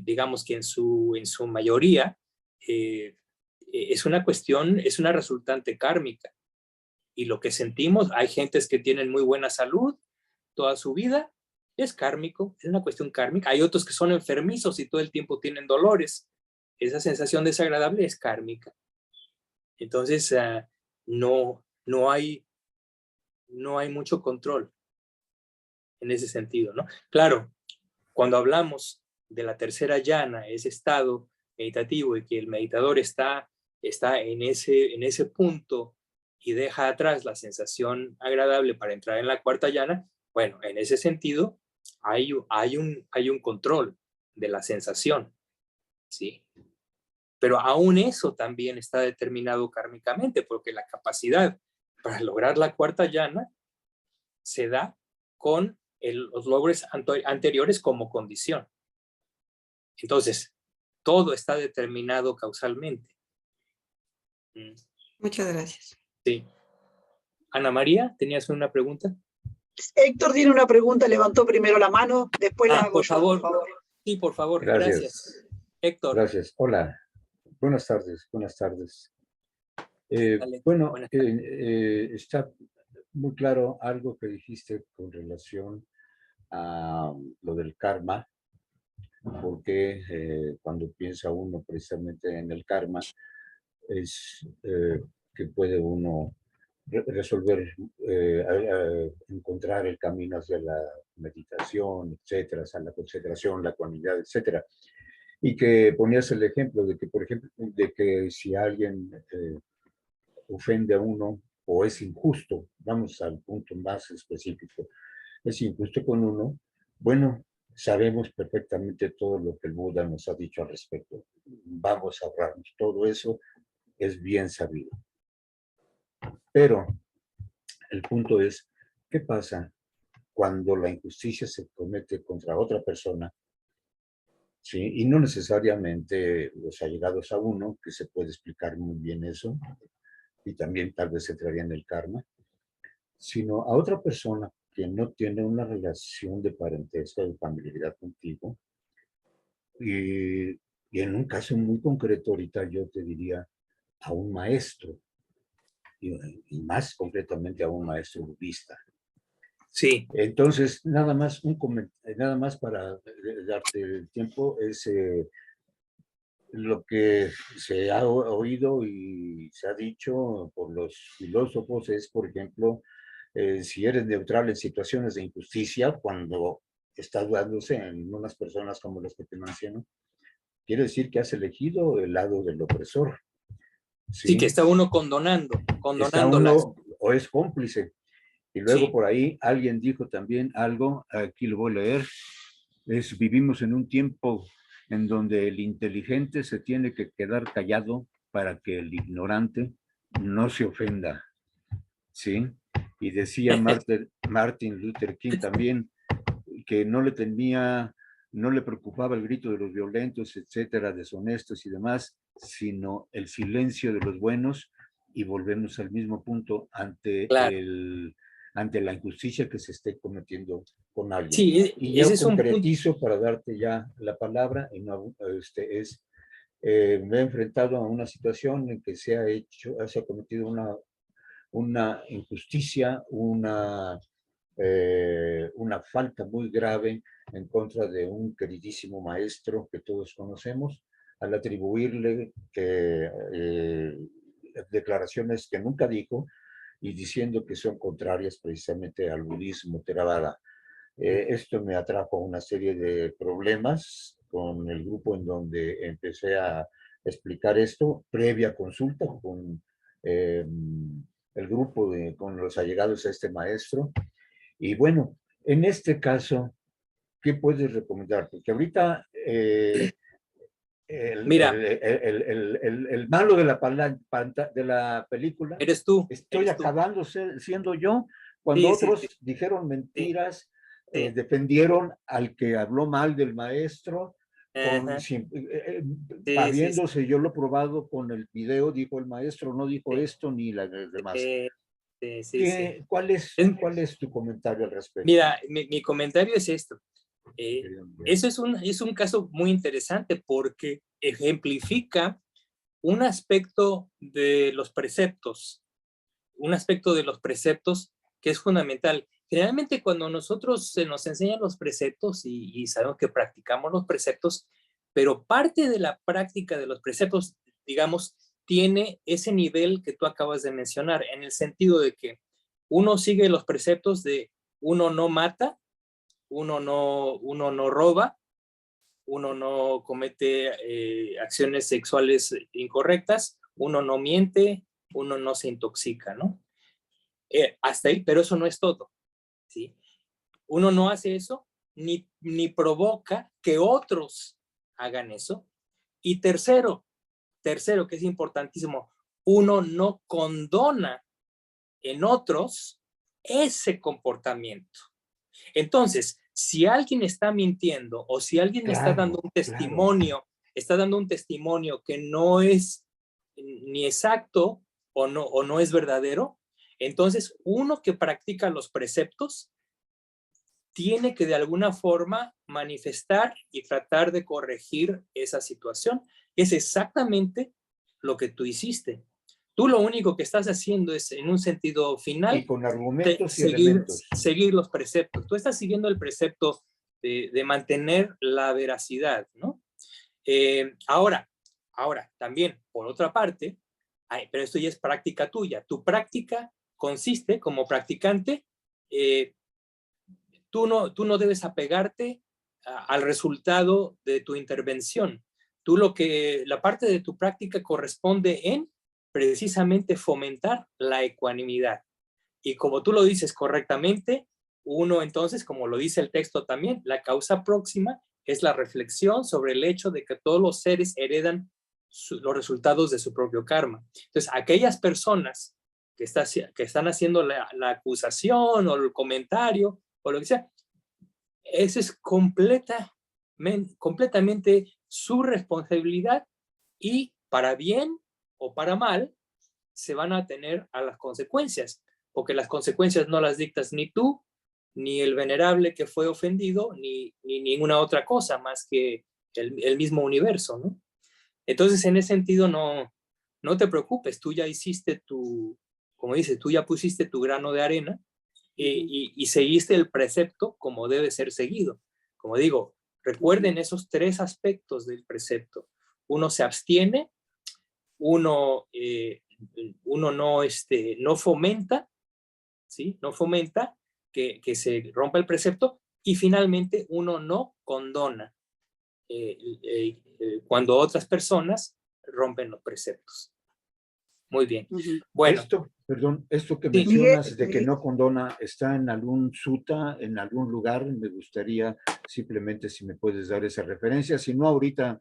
[SPEAKER 1] digamos que en su mayoría es una cuestión, es una resultante kármica. Y lo que sentimos, hay gentes que tienen muy buena salud toda su vida, es kármico, es una cuestión kármica. Hay otros que son enfermizos y todo el tiempo tienen dolores. Esa sensación desagradable es kármica. Entonces, no hay mucho control en ese sentido, ¿no? Claro, cuando hablamos de la tercera llana, ese estado meditativo y que el meditador está en ese punto y deja atrás la sensación agradable para entrar en la cuarta llana, bueno, en ese sentido hay un control de la sensación, ¿sí? Pero aún eso también está determinado kármicamente, porque la capacidad para lograr la cuarta llana se da con los logros anteriores como condición. Entonces, todo está determinado causalmente.
[SPEAKER 3] Muchas gracias.
[SPEAKER 1] Sí. Ana María, ¿tenías una pregunta?
[SPEAKER 4] Héctor tiene una pregunta, levantó primero la mano, después la hago
[SPEAKER 1] por
[SPEAKER 4] yo,
[SPEAKER 1] favor.
[SPEAKER 4] por favor.
[SPEAKER 1] Sí, por favor,
[SPEAKER 5] Gracias.
[SPEAKER 1] Héctor.
[SPEAKER 5] Gracias. Hola. Buenas tardes. Buenas tardes.
[SPEAKER 1] Dale.
[SPEAKER 5] Bueno,
[SPEAKER 1] Buenas tardes.
[SPEAKER 5] está muy claro algo que dijiste con relación a lo del karma, porque cuando piensa uno precisamente en el karma, es que puede uno resolver, encontrar el camino hacia la meditación, etcétera, hacia la concentración, la cualidad, etcétera. Y que ponías el ejemplo de que, por ejemplo, de que si alguien ofende a uno o es injusto, vamos al punto más específico, es injusto con uno, bueno, sabemos perfectamente todo lo que el Buda nos ha dicho al respecto. Vamos a ahorrarnos todo eso, es bien sabido. Pero el punto es, ¿qué pasa cuando la injusticia se comete contra otra persona? ¿Sí? Y no necesariamente los allegados a uno, que se puede explicar muy bien eso, y también tal vez entraría en el karma, sino a otra persona que no tiene una relación de parentesco, de familiaridad contigo, y en un caso muy concreto ahorita yo te diría a un maestro, y más concretamente a un maestro budista.
[SPEAKER 1] Sí,
[SPEAKER 5] Entonces, nada más para darte el tiempo, es lo que se ha oído y se ha dicho por los filósofos es, por ejemplo, si eres neutral en situaciones de injusticia, cuando está dándose en unas personas como las que te menciono, quiere decir que has elegido el lado del opresor.
[SPEAKER 1] sí, que
[SPEAKER 5] ¿Sí?
[SPEAKER 1] está uno condonando,
[SPEAKER 5] Está
[SPEAKER 1] condonándolas.
[SPEAKER 5] uno o es cómplice. Y luego
[SPEAKER 1] Sí,
[SPEAKER 5] por ahí alguien dijo también algo, aquí lo voy a leer, vivimos en un tiempo en donde el inteligente se tiene que quedar callado para que el ignorante no se ofenda, ¿sí? Y decía Martin Luther King también que no le preocupaba el grito de los violentos, etcétera, deshonestos y demás, sino el silencio de los buenos, y volvemos al mismo punto
[SPEAKER 1] claro.
[SPEAKER 5] ante la injusticia que se esté cometiendo con alguien.
[SPEAKER 1] Sí,
[SPEAKER 5] Y
[SPEAKER 1] ese
[SPEAKER 5] yo
[SPEAKER 1] es un punto.
[SPEAKER 5] concretizo para darte ya la palabra, y no, me he enfrentado a una situación en que se ha cometido una injusticia, una falta muy grave en contra de un queridísimo maestro que todos conocemos, al atribuirle declaraciones que nunca dijo y diciendo que son contrarias precisamente al budismo Theravada. Esto me atrajo a una serie de problemas con el grupo en donde empecé a explicar esto, previa consulta con el grupo, con los allegados a este maestro. Y bueno, en este caso, ¿qué puedes recomendar? Porque ahorita
[SPEAKER 1] Mira,
[SPEAKER 5] el malo de la película
[SPEAKER 1] eres tú,
[SPEAKER 5] estoy
[SPEAKER 1] eres tú.
[SPEAKER 5] acabando siendo yo, cuando
[SPEAKER 1] Sí, sí, sí,
[SPEAKER 5] otros dijeron
[SPEAKER 1] sí,
[SPEAKER 5] mentiras,
[SPEAKER 1] sí.
[SPEAKER 5] defendieron al que habló mal del maestro,
[SPEAKER 1] Ajá, sí, sí, sí.
[SPEAKER 5] habiéndose yo lo probado con el video, dijo el maestro, no dijo esto ni las demás.
[SPEAKER 1] Sí, sí, sí.
[SPEAKER 5] ¿Cuál
[SPEAKER 1] Es-
[SPEAKER 5] es tu comentario al respecto?
[SPEAKER 1] Mira, mi comentario es esto. Eso es un caso muy interesante porque ejemplifica un aspecto de los preceptos, que es fundamental. Generalmente cuando nosotros se nos enseñan los preceptos y sabemos que practicamos los preceptos, pero parte de la práctica de los preceptos, digamos, tiene ese nivel que tú acabas de mencionar, en el sentido de que uno sigue los preceptos de uno no mata, uno no roba, uno no comete acciones sexuales incorrectas, uno no miente, uno no se intoxica, ¿no? Hasta ahí, pero eso no es todo, ¿sí? Uno no hace eso, ni provoca que otros hagan eso. Y tercero, que es importantísimo, uno no condona en otros ese comportamiento. Entonces, si alguien está mintiendo o si alguien
[SPEAKER 5] Claro, claro.
[SPEAKER 1] está dando un testimonio que no es ni exacto o no es verdadero, entonces uno que practica los preceptos tiene que de alguna forma manifestar y tratar de corregir esa situación. Es exactamente lo que tú hiciste. Tú lo único que estás haciendo es, en un sentido
[SPEAKER 5] Y
[SPEAKER 1] final,
[SPEAKER 5] con argumentos y elementos.
[SPEAKER 1] seguir los preceptos. Tú estás siguiendo el precepto de mantener la veracidad, ¿no? Ahora, también, por otra parte, pero esto ya es práctica tuya. Tu práctica consiste, como practicante, tú no debes apegarte al resultado de tu intervención. La parte de tu práctica corresponde en precisamente fomentar la ecuanimidad. Y como tú lo dices correctamente, uno entonces, como lo dice el texto también, la causa próxima es la reflexión sobre el hecho de que todos los seres heredan los resultados de su propio karma. Entonces, aquellas personas que están haciendo la acusación o el comentario o lo que sea, eso es completamente su responsabilidad y para bien o para mal se van a tener a las consecuencias, porque las consecuencias no las dictas ni tú, ni el venerable que fue ofendido, ni ninguna otra cosa más que el mismo universo, ¿no? Entonces, en ese sentido, no te preocupes, tú ya hiciste como dices, tú ya pusiste tu grano de arena y seguiste el precepto como debe ser seguido. Como digo, recuerden esos 3 aspectos del precepto. Uno se abstiene, uno no fomenta, ¿sí? No fomenta que se rompa el precepto, y finalmente uno no condona cuando otras personas rompen los preceptos. Muy bien. Bueno.
[SPEAKER 5] Esto que
[SPEAKER 1] Sí.
[SPEAKER 5] mencionas de que
[SPEAKER 4] Miguel,
[SPEAKER 5] no condona, ¿está en algún sutta, en algún lugar? Me gustaría simplemente si me puedes dar esa referencia, si no ahorita,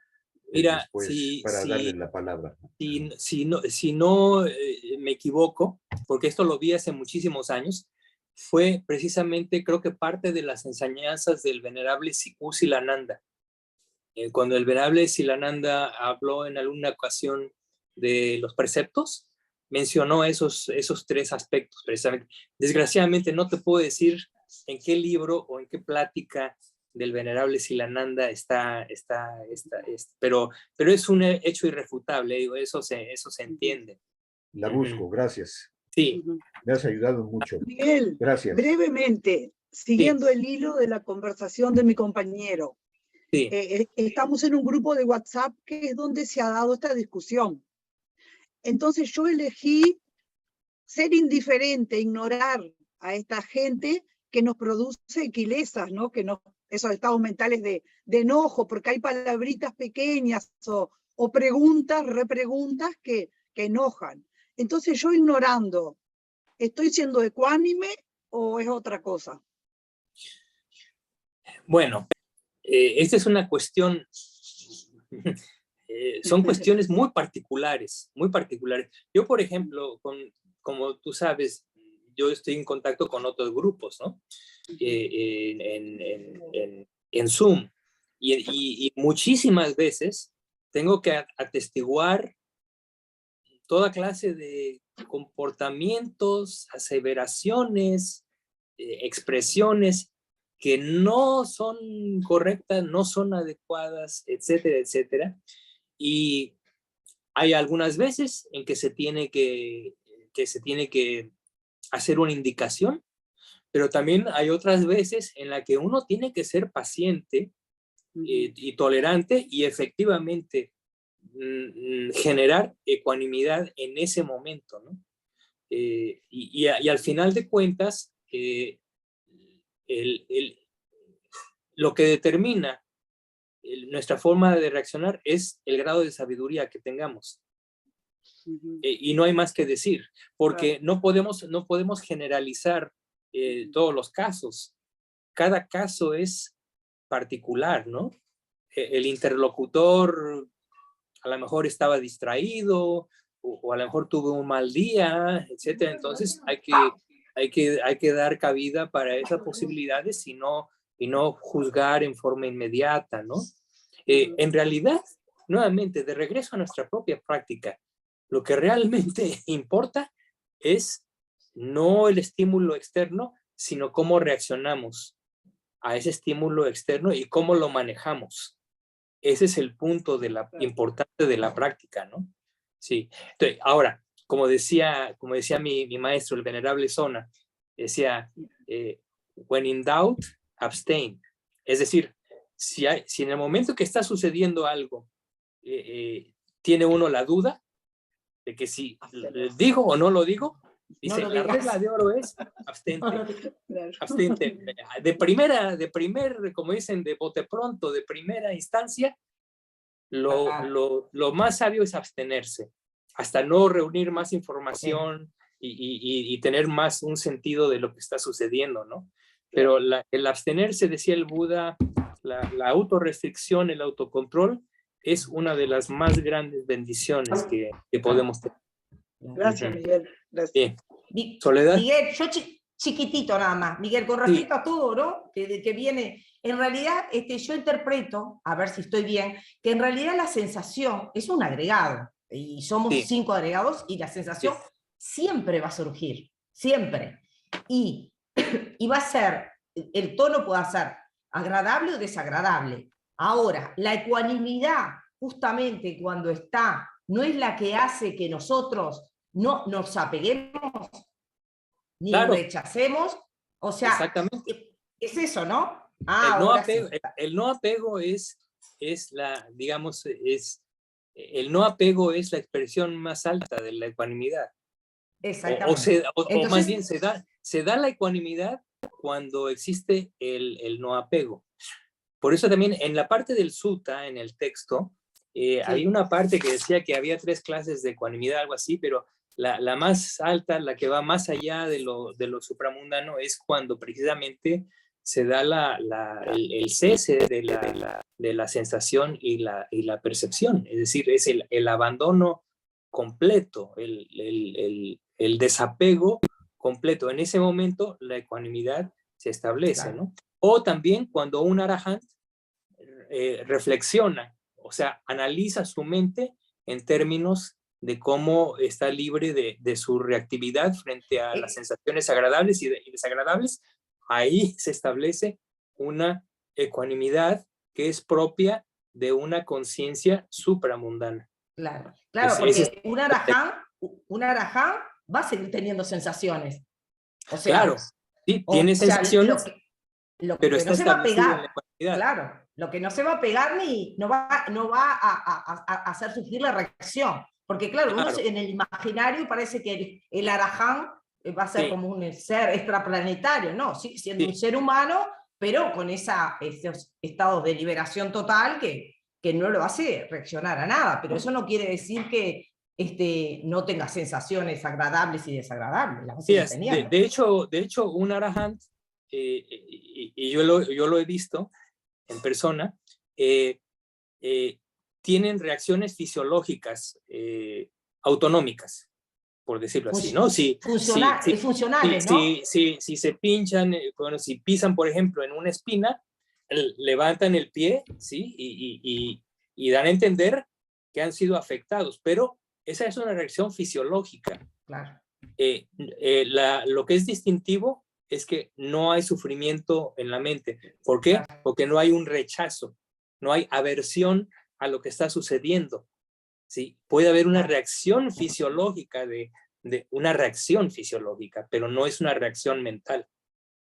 [SPEAKER 1] Mira,
[SPEAKER 5] después para darle la palabra.
[SPEAKER 1] si no me equivoco, porque esto lo vi hace muchísimos años, fue precisamente, creo que parte de las enseñanzas del venerable Silananda. Cuando el venerable Silananda habló en alguna ocasión de los preceptos, mencionó esos 3 aspectos precisamente. Desgraciadamente no te puedo decir en qué libro o en qué plática del venerable Silananda está, pero es un hecho irrefutable, digo, eso se entiende.
[SPEAKER 5] La busco, gracias.
[SPEAKER 1] Sí.
[SPEAKER 5] Me has ayudado mucho.
[SPEAKER 4] Miguel,
[SPEAKER 5] Gracias.
[SPEAKER 4] brevemente, siguiendo el hilo de la conversación de mi compañero,
[SPEAKER 1] Sí.
[SPEAKER 4] estamos en un grupo de WhatsApp que es donde se ha dado esta discusión. Entonces yo elegí ser indiferente, ignorar a esta gente que nos produce quilesas, ¿no? Esos estados mentales de enojo, porque hay palabritas pequeñas o preguntas, repreguntas que enojan. Entonces yo ignorando, ¿estoy siendo ecuánime o es otra cosa?
[SPEAKER 1] Bueno, esta es una cuestión, son cuestiones muy particulares, muy particulares. Yo, por ejemplo, como tú sabes, yo estoy en contacto con otros grupos, ¿no? En Zoom, y muchísimas veces tengo que atestiguar toda clase de comportamientos, aseveraciones, expresiones que no son correctas, no son adecuadas, etcétera, etcétera. Y hay algunas veces en que se tiene que hacer una indicación, pero también hay otras veces en las que uno tiene que ser paciente y tolerante y efectivamente generar ecuanimidad en ese momento, ¿no? Y al final de cuentas, lo que determina nuestra forma de reaccionar es el grado de sabiduría que tengamos. Y no hay más que decir, porque no podemos generalizar todos los casos. Cada caso es particular, ¿no? El interlocutor a lo mejor estaba distraído o a lo mejor tuvo un mal día, etcétera. Entonces hay que dar cabida para esas posibilidades y no juzgar en forma inmediata, ¿no? En realidad, nuevamente, de regreso a nuestra propia práctica, lo que realmente importa es no el estímulo externo, sino cómo reaccionamos a ese estímulo externo y cómo lo manejamos. Ese es el punto importante de la práctica, ¿no? Sí. Entonces, ahora, como decía mi maestro, el venerable Sona, decía, when in doubt, abstain. Es decir, si en el momento que está sucediendo algo, tiene uno la duda de que si digo o no lo digo, dice,
[SPEAKER 2] no
[SPEAKER 1] la regla de oro es abstente. Abstente. Como dicen, de bote pronto, de primera instancia, lo más sabio es abstenerse, hasta no reunir más información y tener más un sentido de lo que está sucediendo, ¿no? Pero el abstenerse, decía el Buda, la autorrestricción, el autocontrol, es una de las más grandes bendiciones que podemos tener.
[SPEAKER 4] Gracias, Miguel. Gracias.
[SPEAKER 1] Bien. Soledad.
[SPEAKER 2] Miguel, yo chiquitito nada más. Miguel, con respecto a todo, ¿no? Que viene, en realidad yo interpreto, a ver si estoy bien, que en realidad la sensación es un agregado, y somos 5 agregados, y la sensación siempre va a surgir, siempre. Y va a ser, el tono puede ser agradable o desagradable, Ahora, la ecuanimidad, justamente cuando está, no es la que hace que nosotros no nos apeguemos ni
[SPEAKER 1] Claro,
[SPEAKER 2] rechacemos, o sea,
[SPEAKER 1] exactamente.
[SPEAKER 2] es eso, ¿no?
[SPEAKER 1] El no
[SPEAKER 2] Ahora
[SPEAKER 1] apego,
[SPEAKER 2] sí.
[SPEAKER 1] el no apego es la, digamos, el no apego es la expresión más alta de la ecuanimidad.
[SPEAKER 2] Exactamente.
[SPEAKER 1] O más
[SPEAKER 2] Entonces,
[SPEAKER 1] bien se da la ecuanimidad cuando existe el no apego. Por eso también en la parte del sutta, en el texto, había una parte que decía que había 3 clases de ecuanimidad, algo así, pero la más alta, la que va más allá de lo supramundano, es cuando precisamente se da el cese de la sensación y la percepción. Es decir, es el abandono completo, el desapego completo. En ese momento la ecuanimidad se establece,
[SPEAKER 2] claro.
[SPEAKER 1] ¿no? O también cuando un arahant reflexiona, o sea, analiza su mente en términos de cómo está libre de su reactividad frente a las sensaciones agradables y desagradables, ahí se establece una ecuanimidad que es propia de una conciencia supramundana.
[SPEAKER 2] Claro, claro,
[SPEAKER 1] Es
[SPEAKER 2] porque un araján va a seguir teniendo sensaciones.
[SPEAKER 1] claro, sí, tiene
[SPEAKER 2] O sea,
[SPEAKER 1] sensaciones,
[SPEAKER 2] lo
[SPEAKER 1] pero
[SPEAKER 2] que no
[SPEAKER 1] está
[SPEAKER 2] se va a
[SPEAKER 1] establecido en la
[SPEAKER 2] pegar,
[SPEAKER 1] ecuanimidad.
[SPEAKER 2] claro, lo que no se va a pegar ni no va a hacer sufrir la reacción. Porque claro,
[SPEAKER 1] Claro,
[SPEAKER 2] en el imaginario parece que el araján va a ser
[SPEAKER 1] sí,
[SPEAKER 2] como un ser extraplanetario, ¿no? Sí, siendo un
[SPEAKER 1] sí.
[SPEAKER 2] ser humano, pero con esos estados de liberación total que no lo hace reaccionar a nada. Pero eso no quiere decir que no tenga sensaciones agradables y desagradables, las va a seguir teniendo.
[SPEAKER 1] De hecho, un arahant, y yo lo he visto en persona, eh, tienen reacciones fisiológicas autonómicas, por decirlo así, ¿no?
[SPEAKER 2] Funcionales, ¿no?
[SPEAKER 1] Si se pinchan, bueno, si pisan, por ejemplo, en una espina, levantan el pie, ¿sí? Y dan a entender que han sido afectados, pero esa es una reacción fisiológica.
[SPEAKER 2] Claro.
[SPEAKER 1] Lo que es distintivo es que no hay sufrimiento en la mente. ¿Por qué?
[SPEAKER 2] Claro.
[SPEAKER 1] Porque no hay un rechazo, no hay aversión a lo que está sucediendo. ¿Sí? Puede haber una reacción fisiológica una reacción fisiológica, pero no es una reacción mental.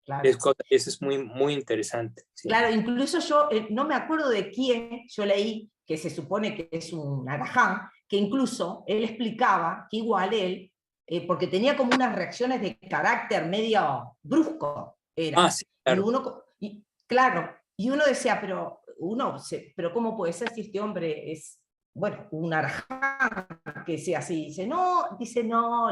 [SPEAKER 2] Claro.
[SPEAKER 1] Eso es muy, muy interesante. ¿Sí?
[SPEAKER 2] Claro, incluso yo no me acuerdo de quién yo leí, que se supone que es un araján, que incluso él explicaba que igual él, porque tenía como unas reacciones de carácter medio brusco, era.
[SPEAKER 1] Sí, claro.
[SPEAKER 2] Claro, y uno decía, pero ¿cómo puede ser si este hombre es, bueno, un araján que sea así? Dice, no,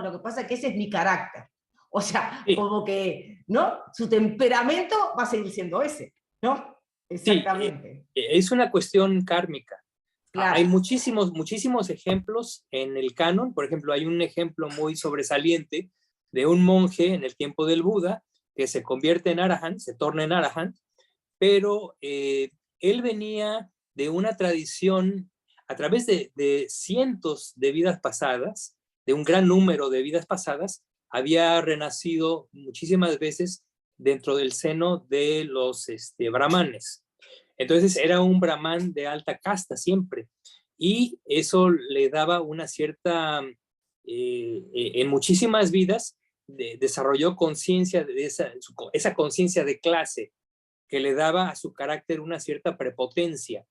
[SPEAKER 2] lo que pasa es que ese es mi carácter. O sea,
[SPEAKER 1] Sí.
[SPEAKER 2] como que, ¿no? Su temperamento va a seguir siendo ese, ¿no? Exactamente.
[SPEAKER 1] Sí, es una cuestión kármica.
[SPEAKER 2] Claro.
[SPEAKER 1] Hay muchísimos ejemplos en el canon. Por ejemplo, hay un ejemplo muy sobresaliente de un monje en el tiempo del Buda que se convierte en arahant, se torna en arahant, pero él venía de una tradición a través de cientos de vidas pasadas, de un gran número de vidas pasadas, había renacido muchísimas veces dentro del seno de los brahmanes. Entonces era un brahman de alta casta siempre, y eso le daba una cierta, en muchísimas vidas, desarrolló conciencia de esa conciencia de clase que le daba a su carácter una cierta prepotencia.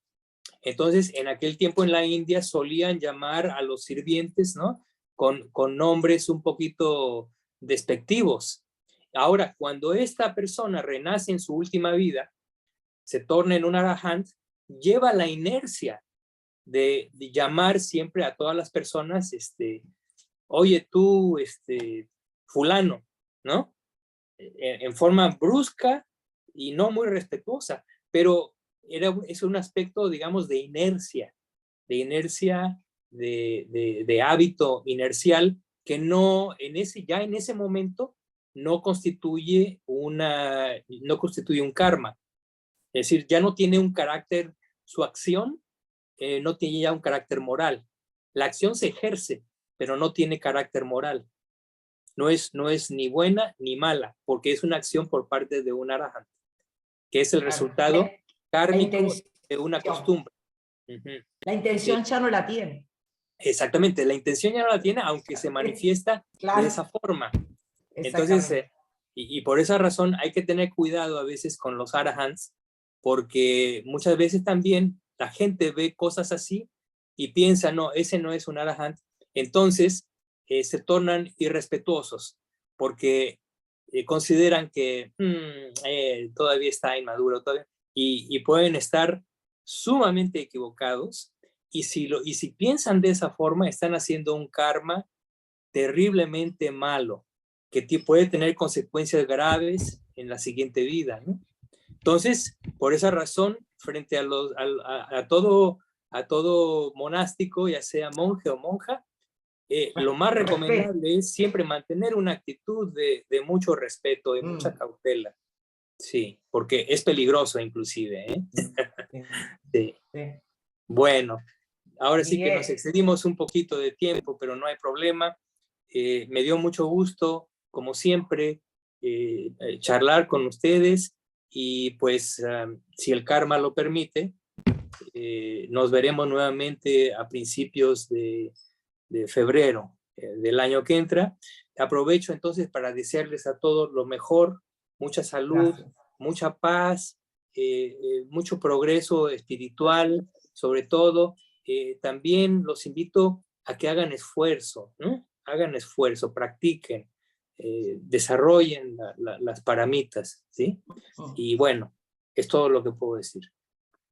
[SPEAKER 1] Entonces, en aquel tiempo en la India solían llamar a los sirvientes, ¿no? Con nombres un poquito despectivos. Ahora, cuando esta persona renace en su última vida, se torna en un arahant, lleva la inercia de llamar siempre a todas las personas, oye tú, fulano, ¿no? En forma brusca y no muy respetuosa, pero es un aspecto, digamos, de inercia, de hábito inercial que ya en ese momento no constituye un karma. Es decir, ya no tiene un carácter, su acción no tiene ya un carácter moral. La acción se ejerce, pero no tiene carácter moral. No es ni buena ni mala, porque es una acción por parte de un arahant, que es el resultado kármico una costumbre. Ujú.
[SPEAKER 2] La intención ya no la tiene.
[SPEAKER 1] Exactamente, la intención ya no la tiene, aunque se manifiesta
[SPEAKER 2] Claro.
[SPEAKER 1] de esa forma. Entonces,
[SPEAKER 2] Exactamente.
[SPEAKER 1] y por esa razón hay que tener cuidado a veces con los arahants, porque muchas veces también la gente ve cosas así y piensa, no, ese no es un arahant. Entonces se tornan irrespetuosos, porque consideran que todavía está inmaduro, todavía, y pueden estar sumamente equivocados. Y si piensan de esa forma, están haciendo un karma terriblemente malo, que puede tener consecuencias graves en la siguiente vida, ¿no? Entonces, por esa razón, frente a todo monástico, ya sea monje o monja, lo más recomendable es siempre mantener una actitud de mucho respeto, de mucha cautela. Sí, porque es peligroso inclusive, ¿eh? Sí.
[SPEAKER 2] Sí.
[SPEAKER 1] Bueno, ahora sí que nos
[SPEAKER 2] Miguel.
[SPEAKER 1] excedimos un poquito de tiempo, pero no hay problema. Me dio mucho gusto, como siempre, charlar con ustedes y pues si el karma lo permite, nos veremos nuevamente a principios de febrero del año que entra. Aprovecho entonces para desearles a todos lo mejor, mucha salud,
[SPEAKER 2] Gracias.
[SPEAKER 1] mucha paz, mucho progreso espiritual, sobre todo. También los invito a que hagan esfuerzo, ¿no? Hagan esfuerzo, practiquen, desarrollen las paramitas, ¿sí? Y bueno, es todo lo que puedo decir.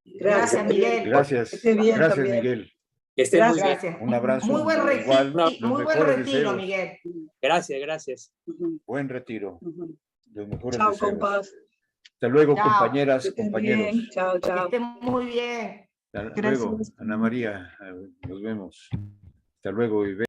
[SPEAKER 2] Gracias, Miguel.
[SPEAKER 5] Gracias,
[SPEAKER 4] Que esté bien
[SPEAKER 5] gracias
[SPEAKER 4] también.
[SPEAKER 5] Miguel.
[SPEAKER 1] Que estén muy bien.
[SPEAKER 2] Gracias.
[SPEAKER 5] Un abrazo.
[SPEAKER 2] Muy buen
[SPEAKER 5] Igual,
[SPEAKER 2] retiro,
[SPEAKER 5] los
[SPEAKER 2] muy buen
[SPEAKER 5] mejores
[SPEAKER 2] retiro,
[SPEAKER 5] deseos.
[SPEAKER 2] Miguel.
[SPEAKER 1] Gracias, gracias.
[SPEAKER 4] Ujú,
[SPEAKER 5] Buen retiro.
[SPEAKER 4] ujú.
[SPEAKER 5] Los mejores
[SPEAKER 4] Chao,
[SPEAKER 5] deseos.
[SPEAKER 4] compás.
[SPEAKER 5] Hasta luego,
[SPEAKER 2] Chao.
[SPEAKER 5] compañeras,
[SPEAKER 4] Que estén
[SPEAKER 5] compañeros.
[SPEAKER 4] bien. Chao,
[SPEAKER 2] Que
[SPEAKER 4] chao.
[SPEAKER 2] estén muy bien.
[SPEAKER 5] Hasta
[SPEAKER 4] Gracias.
[SPEAKER 5] luego, Ana María. Nos vemos. Hasta luego, Ivette.